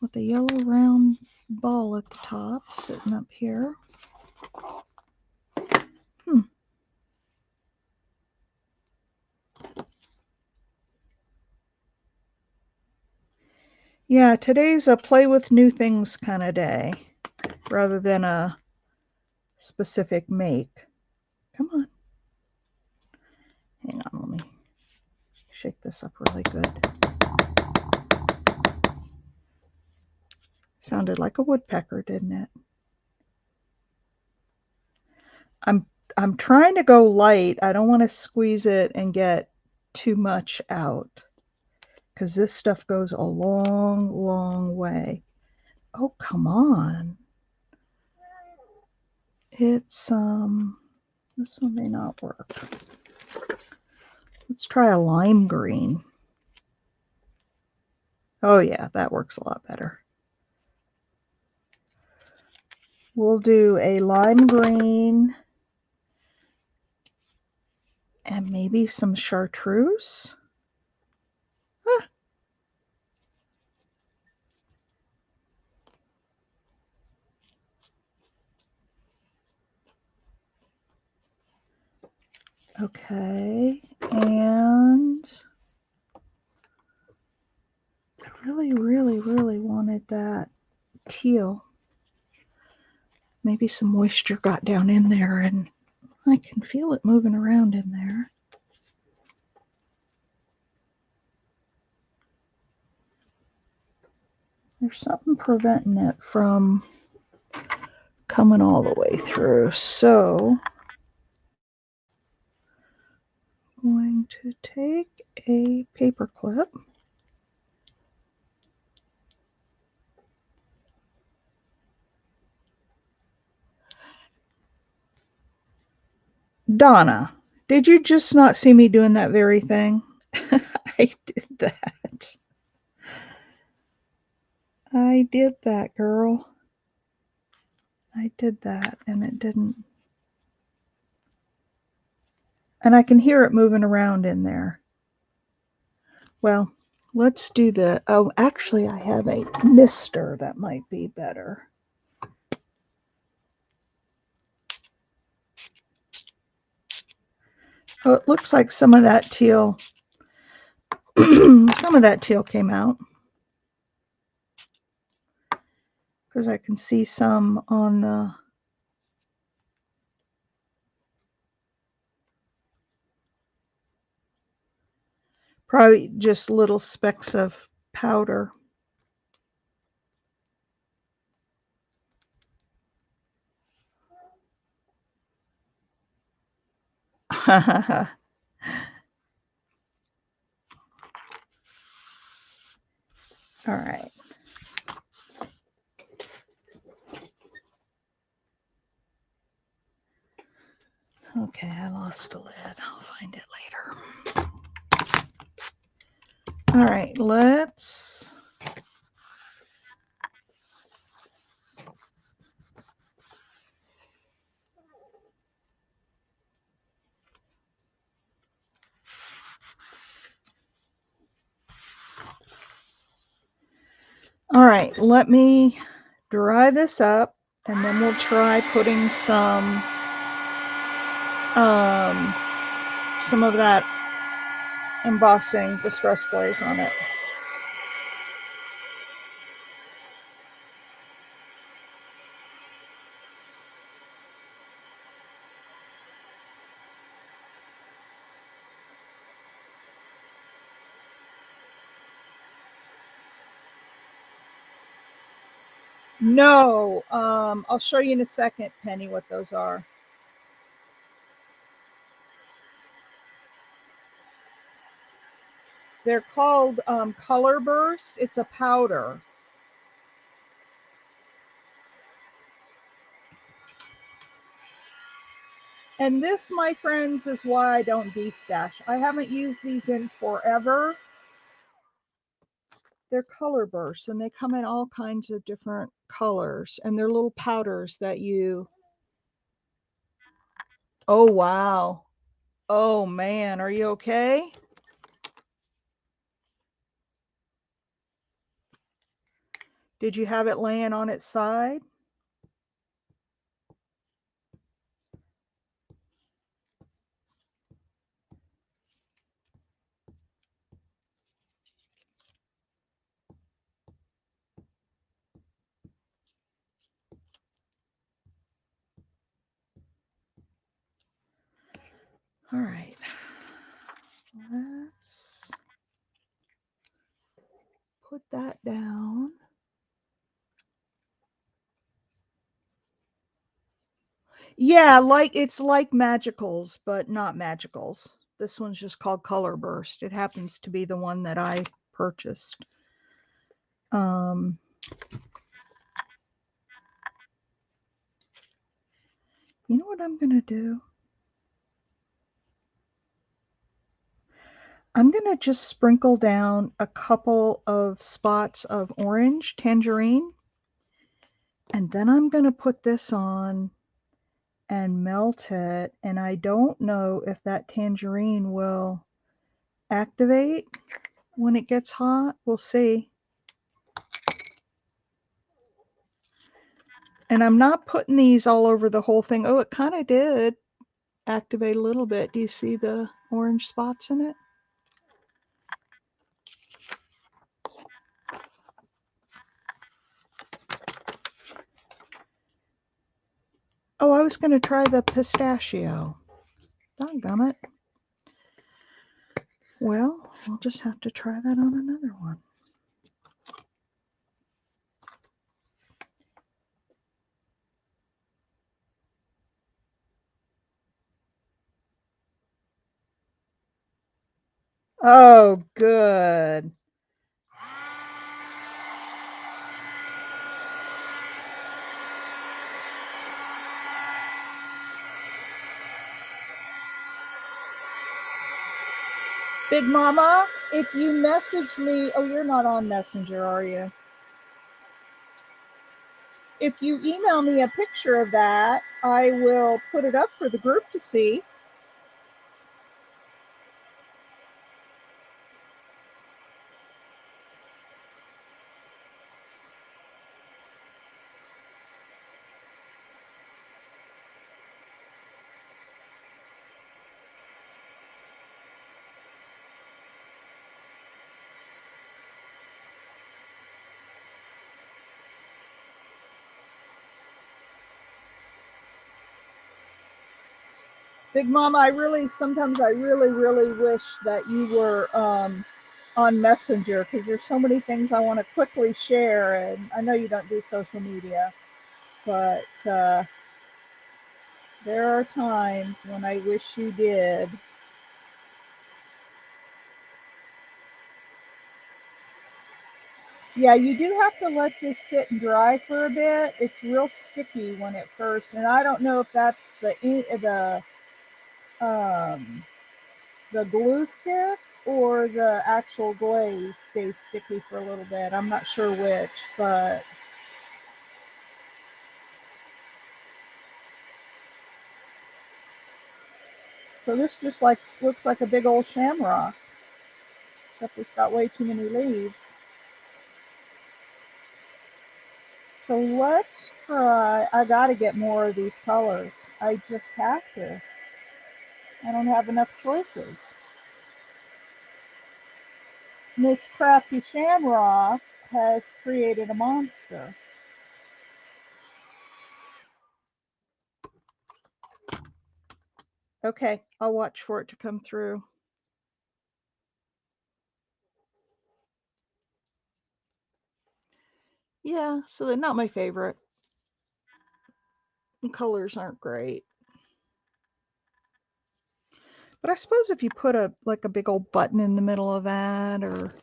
with a yellow round ball at the top sitting up here. Yeah, today's a play with new things kind of day rather than a specific make. Come on. Hang on, let me shake this up really good. Sounded like a woodpecker, didn't it? I'm trying to go light. I don't want to squeeze it and get too much out because this stuff goes a long, long way. Oh, come on. It's, this one may not work. Let's try a lime green. Oh yeah, that works a lot better. We'll do a lime green and maybe some chartreuse. Huh. Okay, and I really, really, really wanted that teal. Maybe some moisture got down in there and I can feel it moving around in there. There's something preventing it from coming all the way through. So I'm going to take a paper clip. Donna, did you just not see me doing that very thing? I did that. I did that, girl. I did that and it didn't. And I can hear it moving around in there. Well, let's do the, oh, actually I have a mister that might be better. Oh, it looks like some of that teal, some of that teal came out. Because I can see some on the, probably just little specks of powder. All right. Okay, I lost the lid. I'll find it later. All right, let's. All right, let me dry this up, and then we'll try putting some of that embossing Distress Glaze on it. No, I'll show you in a second, Penny, what those are. They're called Color Burst. It's a powder. And this, my friends, is why I don't destash. I haven't used these in forever. They're Color Bursts, and they come in all kinds of different colors, and they're little powders that you. Oh, wow. Oh, man. Are you okay? Did you have it laying on its side? All right. Let's put that down. Yeah, it's like Magicals, but not Magicals. This one's just called Color Burst. It happens to be the one that I purchased. You know what I'm going to do? I'm going to just sprinkle down a couple of spots of orange tangerine, and then I'm going to put this on and melt it, and I don't know if that tangerine will activate when it gets hot. We'll see. And I'm not putting these all over the whole thing. Oh, it kind of did activate a little bit. Do you see the orange spots in it? Oh, I was going to try the pistachio. Doggone it. Well, we'll just have to try that on another one. Oh, good. Big Mama, if you message me, oh, you're not on Messenger, are you? If you email me a picture of that, I will put it up for the group to see. Big Mama, sometimes I really wish that you were on Messenger, because there's so many things I want to quickly share, and I know you don't do social media, but there are times when I wish you did. Yeah, you do have to let this sit and dry for a bit. It's real sticky when it first, and I don't know if that's the glue stick or the actual glaze stays sticky for a little bit. I'm not sure which, but so this just like looks like a big old shamrock, except it's got way too many leaves. So let's try, I gotta get more of these colors. I just have to. I don't have enough choices. Miss Crafty Shamrock has created a monster. Okay, I'll watch for it to come through. Yeah, so they're not my favorite. The colors aren't great. But I suppose if you put a like a big old button in the middle of that or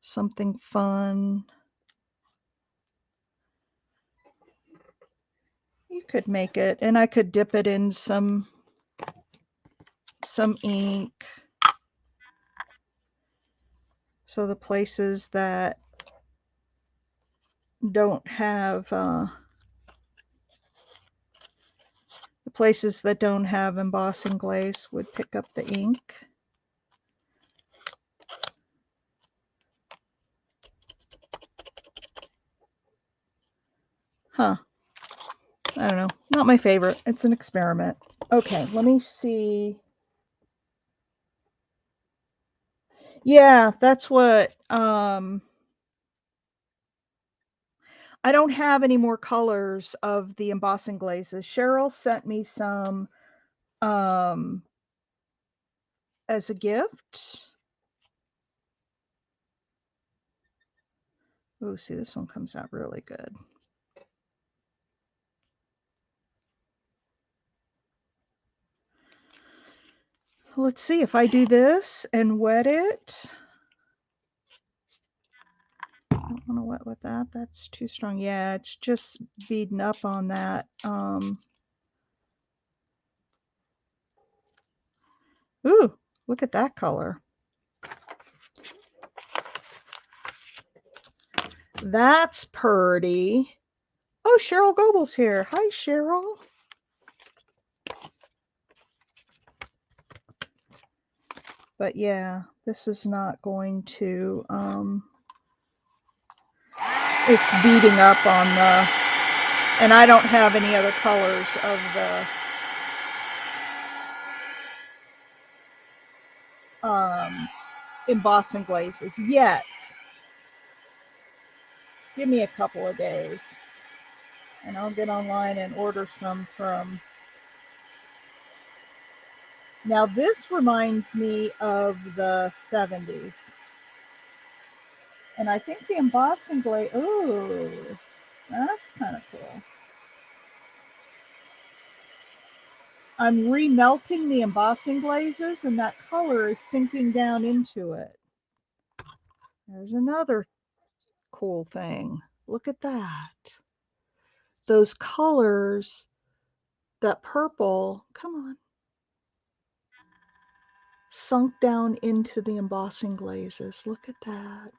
something fun, you could make it. And I could dip it in some ink. So the places that don't have embossing glaze would pick up the ink. Huh. I don't know. Not my favorite. It's an experiment. Okay, let me see. Yeah, that's what I don't have any more colors of the embossing glazes. Cheryl sent me some as a gift. Oh, see, this one comes out really good. Let's see if I do this and wet it. I don't want to wet with that. That's too strong. Yeah, it's just beading up on that. Ooh, look at that color. That's pretty. Oh, Cheryl Goebel's here. Hi, Cheryl. But yeah, this is not going to, it's beating up on the, and I don't have any other colors of the embossing glazes yet. Give me a couple of days and I'll get online and order some from. Now this reminds me of the 70s. And I think the embossing glaze, ooh, that's kind of cool. I'm remelting the embossing glazes and that color is sinking down into it. There's another cool thing. Look at that. Those colors, that purple, come on, sunk down into the embossing glazes. Look at that.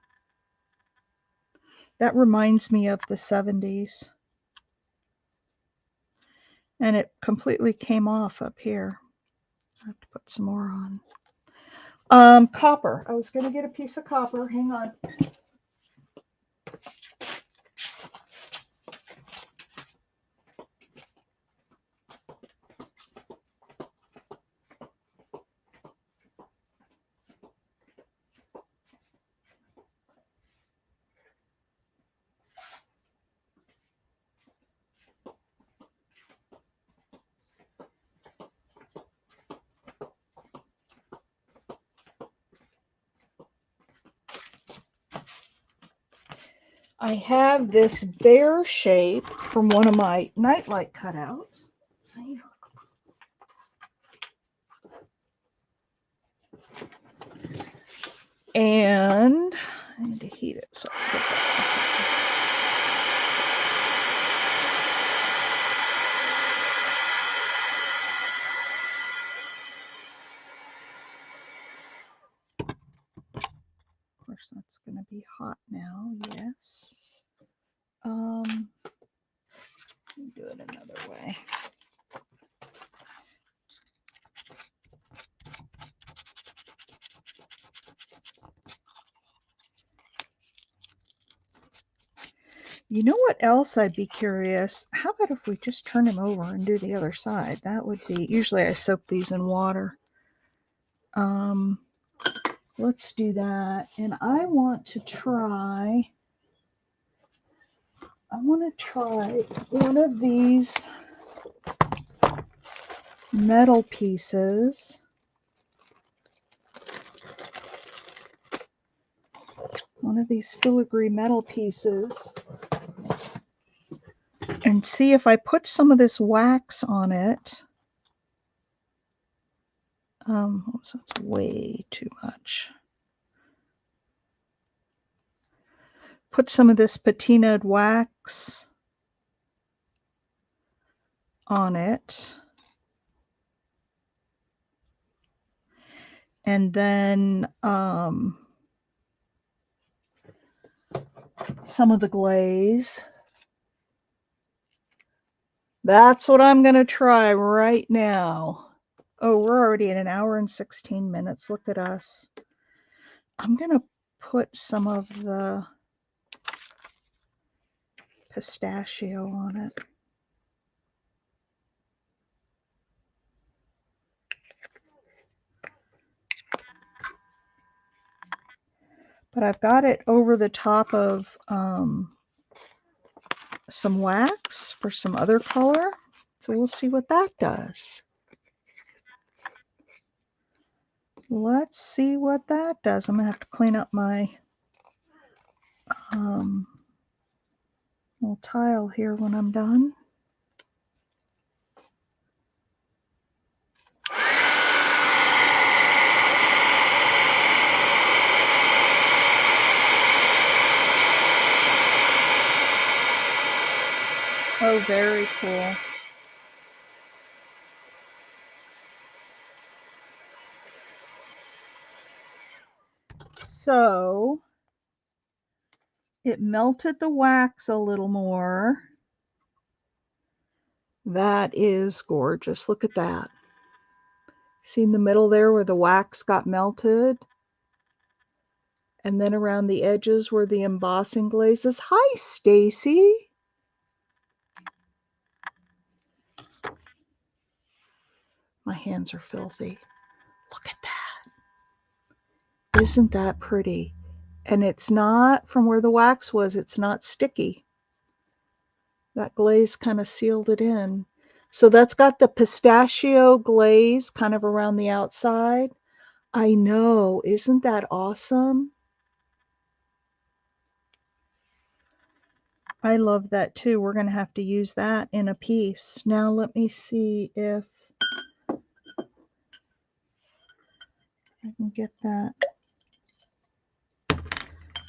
That reminds me of the 70s. And it completely came off up here. I have to put some more on. Copper. I was going to get a piece of copper. Hang on. I have this bear shape from one of my nightlight cutouts. See? And I need to heat it so I can put course, that's going to be hot now. Yes. Do it another way. You know what else I'd be curious? How about if we just turn him over and do the other side? That would be, usually I soak these in water. Let's do that. And I want to try one of these metal pieces. One of these filigree metal pieces. And see if I put some of this wax on it. Oops, that's way too much. Put some of this patinaed wax on it. And then some of the glaze. That's what I'm going to try right now. Oh, we're already at 1 hour and 16 minutes. Look at us. I'm going to put some of the pistachio on it. But I've got it over the top of some wax for some other color. So we'll see what that does. Let's see what that does. I'm going to have to clean up my little tile here when I'm done. Oh, very cool. So it melted the wax a little more. That is gorgeous. Look at that. See in the middle there where the wax got melted? And then around the edges were the embossing glazes. Hi, Stacy. My hands are filthy. Look at that. Isn't that pretty? And it's not, from where the wax was, it's not sticky. That glaze kind of sealed it in. So that's got the pistachio glaze kind of around the outside. I know. Isn't that awesome? I love that too. We're going to have to use that in a piece. Now let me see if I can get that.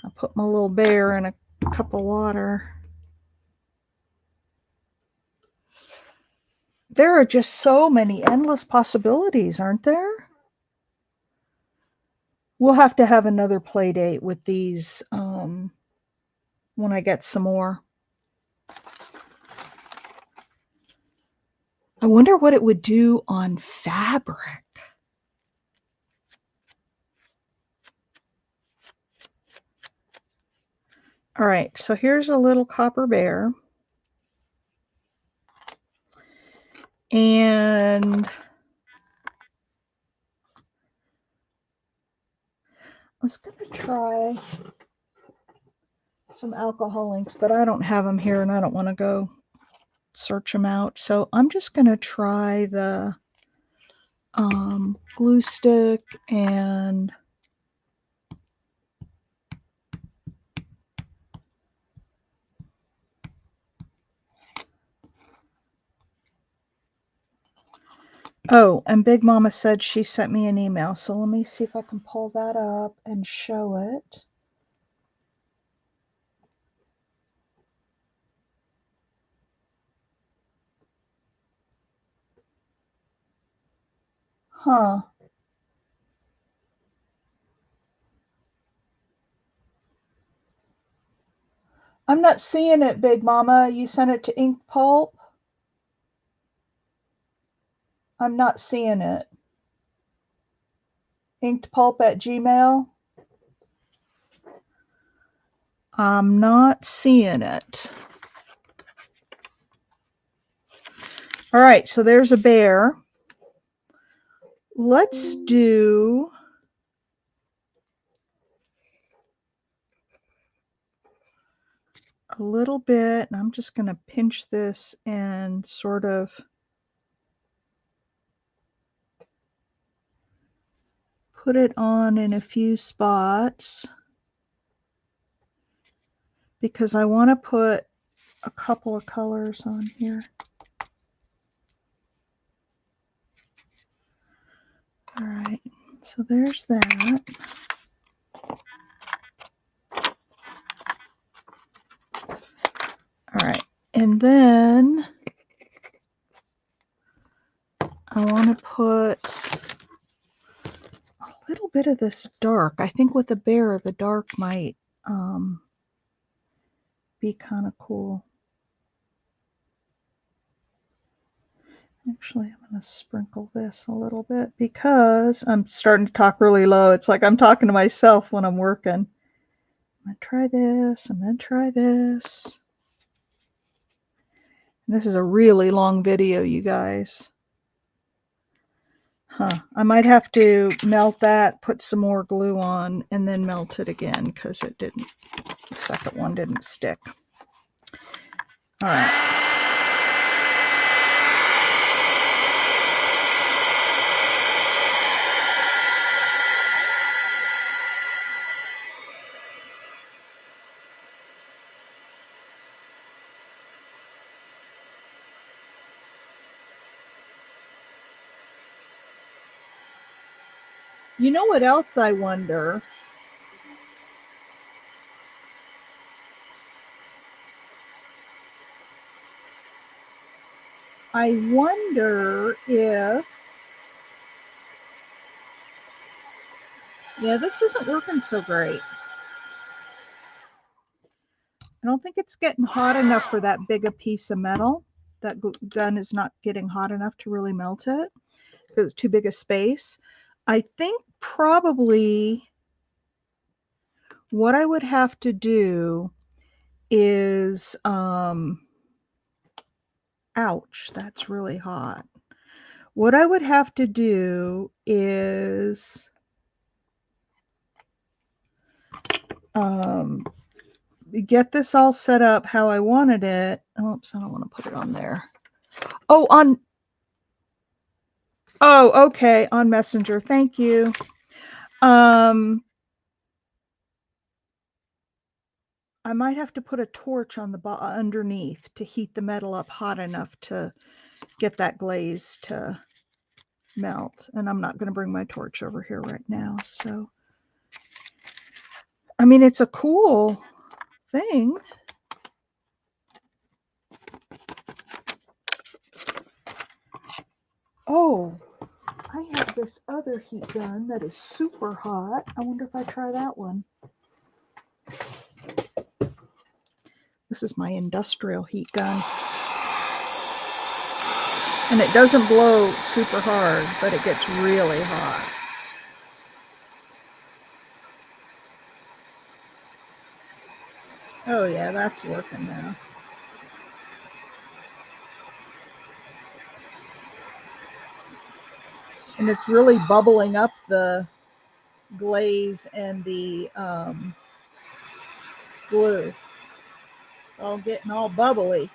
I'll put my little bear in a cup of water. There are just so many endless possibilities, aren't there? We'll have to have another play date with these when I get some more. I wonder what it would do on fabric. All right, so here's a little copper bear. And I was going to try some alcohol inks, but I don't have them here and I don't want to go search them out. So I'm just going to try the glue stick and oh, and Big Mama said she sent me an email. So let me see if I can pull that up and show it. Huh. I'm not seeing it, Big Mama. You sent it to inkedpulp? I'm not seeing it. inkedpulp@gmail? I'm not seeing it. All right, so there's a bear. Let's do a little bit, and I'm just going to pinch this and sort of put it on in a few spots because I want to put a couple of colors on here. All right, so there's that. All right, and then I want to put a little bit of this dark. I think with the bear, the dark might be kind of cool. Actually, I'm going to sprinkle this a little bit because I'm starting to talk really low. It's like I'm talking to myself when I'm working. I'm going to try this. I'm going to try this. And this is a really long video, you guys. I might have to melt that, put some more glue on, and then melt it again because it didn't, the second one didn't stick. All right. You know what else I wonder? I wonder if, yeah, this isn't working so great. I don't think it's getting hot enough for that big a piece of metal. That gun is not getting hot enough to really melt it because it's too big a space. I think probably what I would have to do is, ouch, that's really hot. What I would have to do is get this all set up how I wanted it. Oops, I don't want to put it on there. Oh, okay, on Messenger. Thank you. I might have to put a torch on the underneath to heat the metal up hot enough to get that glaze to melt. And I'm not going to bring my torch over here right now. So, I mean, it's a cool thing. Oh, I have this other heat gun that is super hot. I wonder if I try that one. This is my industrial heat gun. And it doesn't blow super hard, but it gets really hot. Oh yeah, that's working now. And it's really bubbling up the glaze and the glue. It's all getting all bubbly.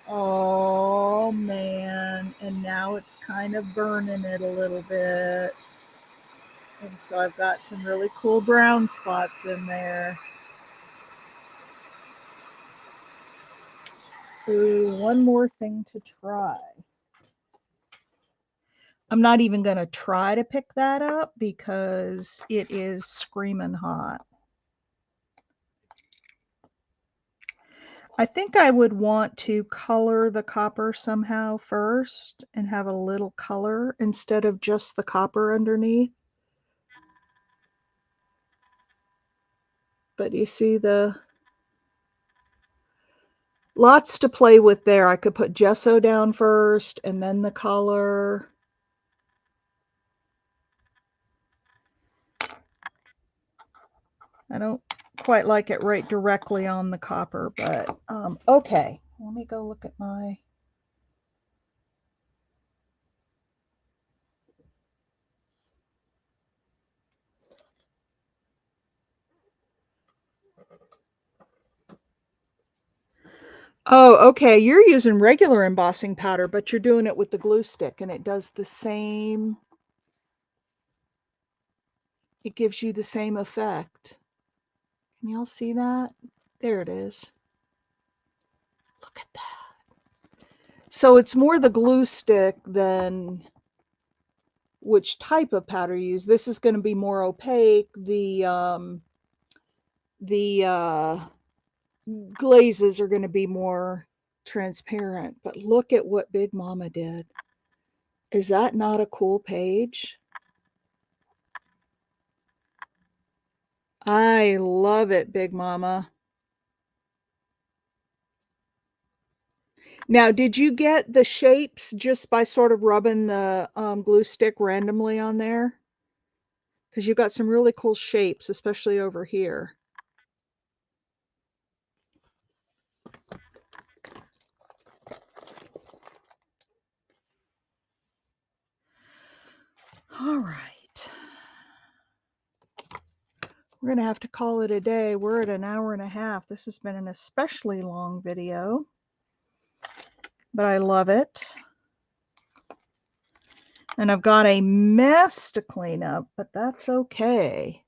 Oh man, and now it's kind of burning it a little bit. And so I've got some really cool brown spots in there. Ooh, one more thing to try. I'm not even going to try to pick that up because it is screaming hot. I think I would want to color the copper somehow first and have a little color instead of just the copper underneath. but you see the lots to play with there. I could put gesso down first and then the color. I don't quite like it right directly on the copper, but okay. Let me go look at my... Oh, okay. You're using regular embossing powder, but you're doing it with the glue stick, and it does the same. It gives you the same effect. Can y'all see that? There it is. Look at that. So it's more the glue stick than which type of powder you use. This is going to be more opaque. The glazes are going to be more transparent. But look at what Big Mama did. Is that not a cool page? I love it, Big Mama. Now, did you get the shapes just by sort of rubbing the glue stick randomly on there? Because you got some really cool shapes, especially over here. All right. We're going to have to call it a day. We're at an hour and a half. This has been an especially long video, but I love it. And I've got a mess to clean up, but that's okay.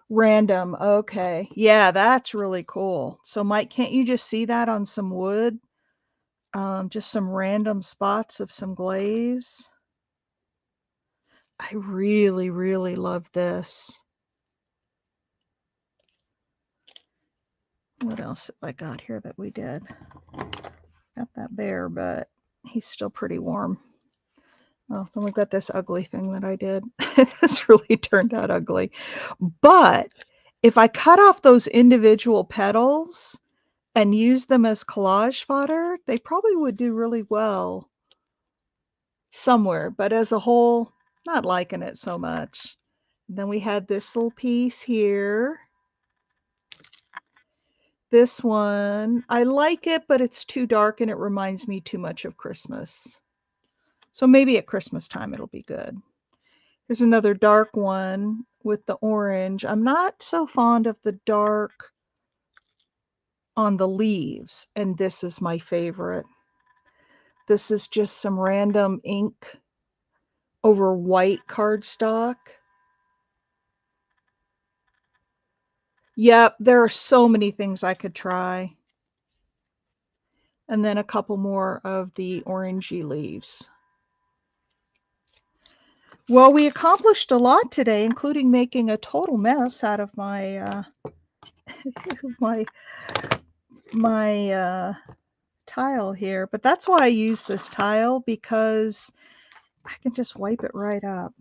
Random. Okay. Yeah, that's really cool. So Mike, can't you just see that on some wood? Just some random spots of some glaze. I really, really love this. What else have I got here that we did? Got that bear, but he's still pretty warm. Oh, then we've got this ugly thing that I did. This really turned out ugly. But if I cut off those individual petals and use them as collage fodder, they probably would do really well somewhere. But as a whole, not liking it so much. Then we had this little piece here. This one, I like it, but it's too dark and it reminds me too much of Christmas. So maybe at Christmas time it'll be good. Here's another dark one with the orange. I'm not so fond of the dark on the leaves, and this is my favorite. This is just some random ink over white cardstock. Yep, there are so many things I could try. And then a couple more of the orangey leaves. Well, we accomplished a lot today, including making a total mess out of my my tile here. But that's why I use this tile, because I can just wipe it right up.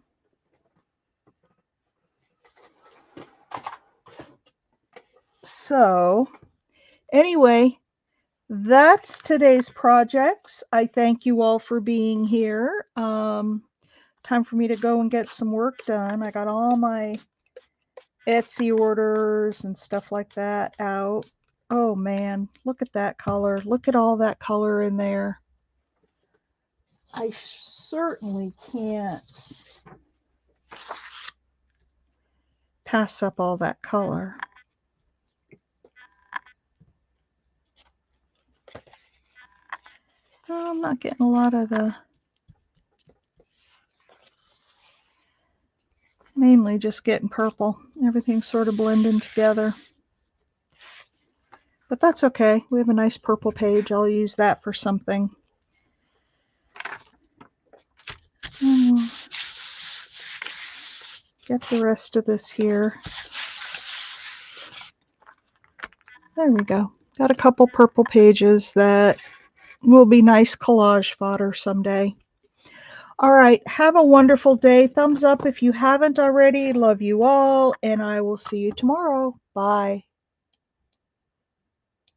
So anyway, that's today's projects. I thank you all for being here. Time for me to go and get some work done. I got all my Etsy orders and stuff like that out. Oh man, look at that color. Look at all that color in there. I certainly can't pass up all that color. Oh, I'm not getting a lot of the... Mainly just getting purple. Everything's sort of blending together. But that's okay. We have a nice purple page. I'll use that for something. Get the rest of this here. There we go. Got a couple purple pages that will be nice collage fodder someday. All right, have a wonderful day. Thumbs up if you haven't already. Love you all, and I will see you tomorrow. Bye.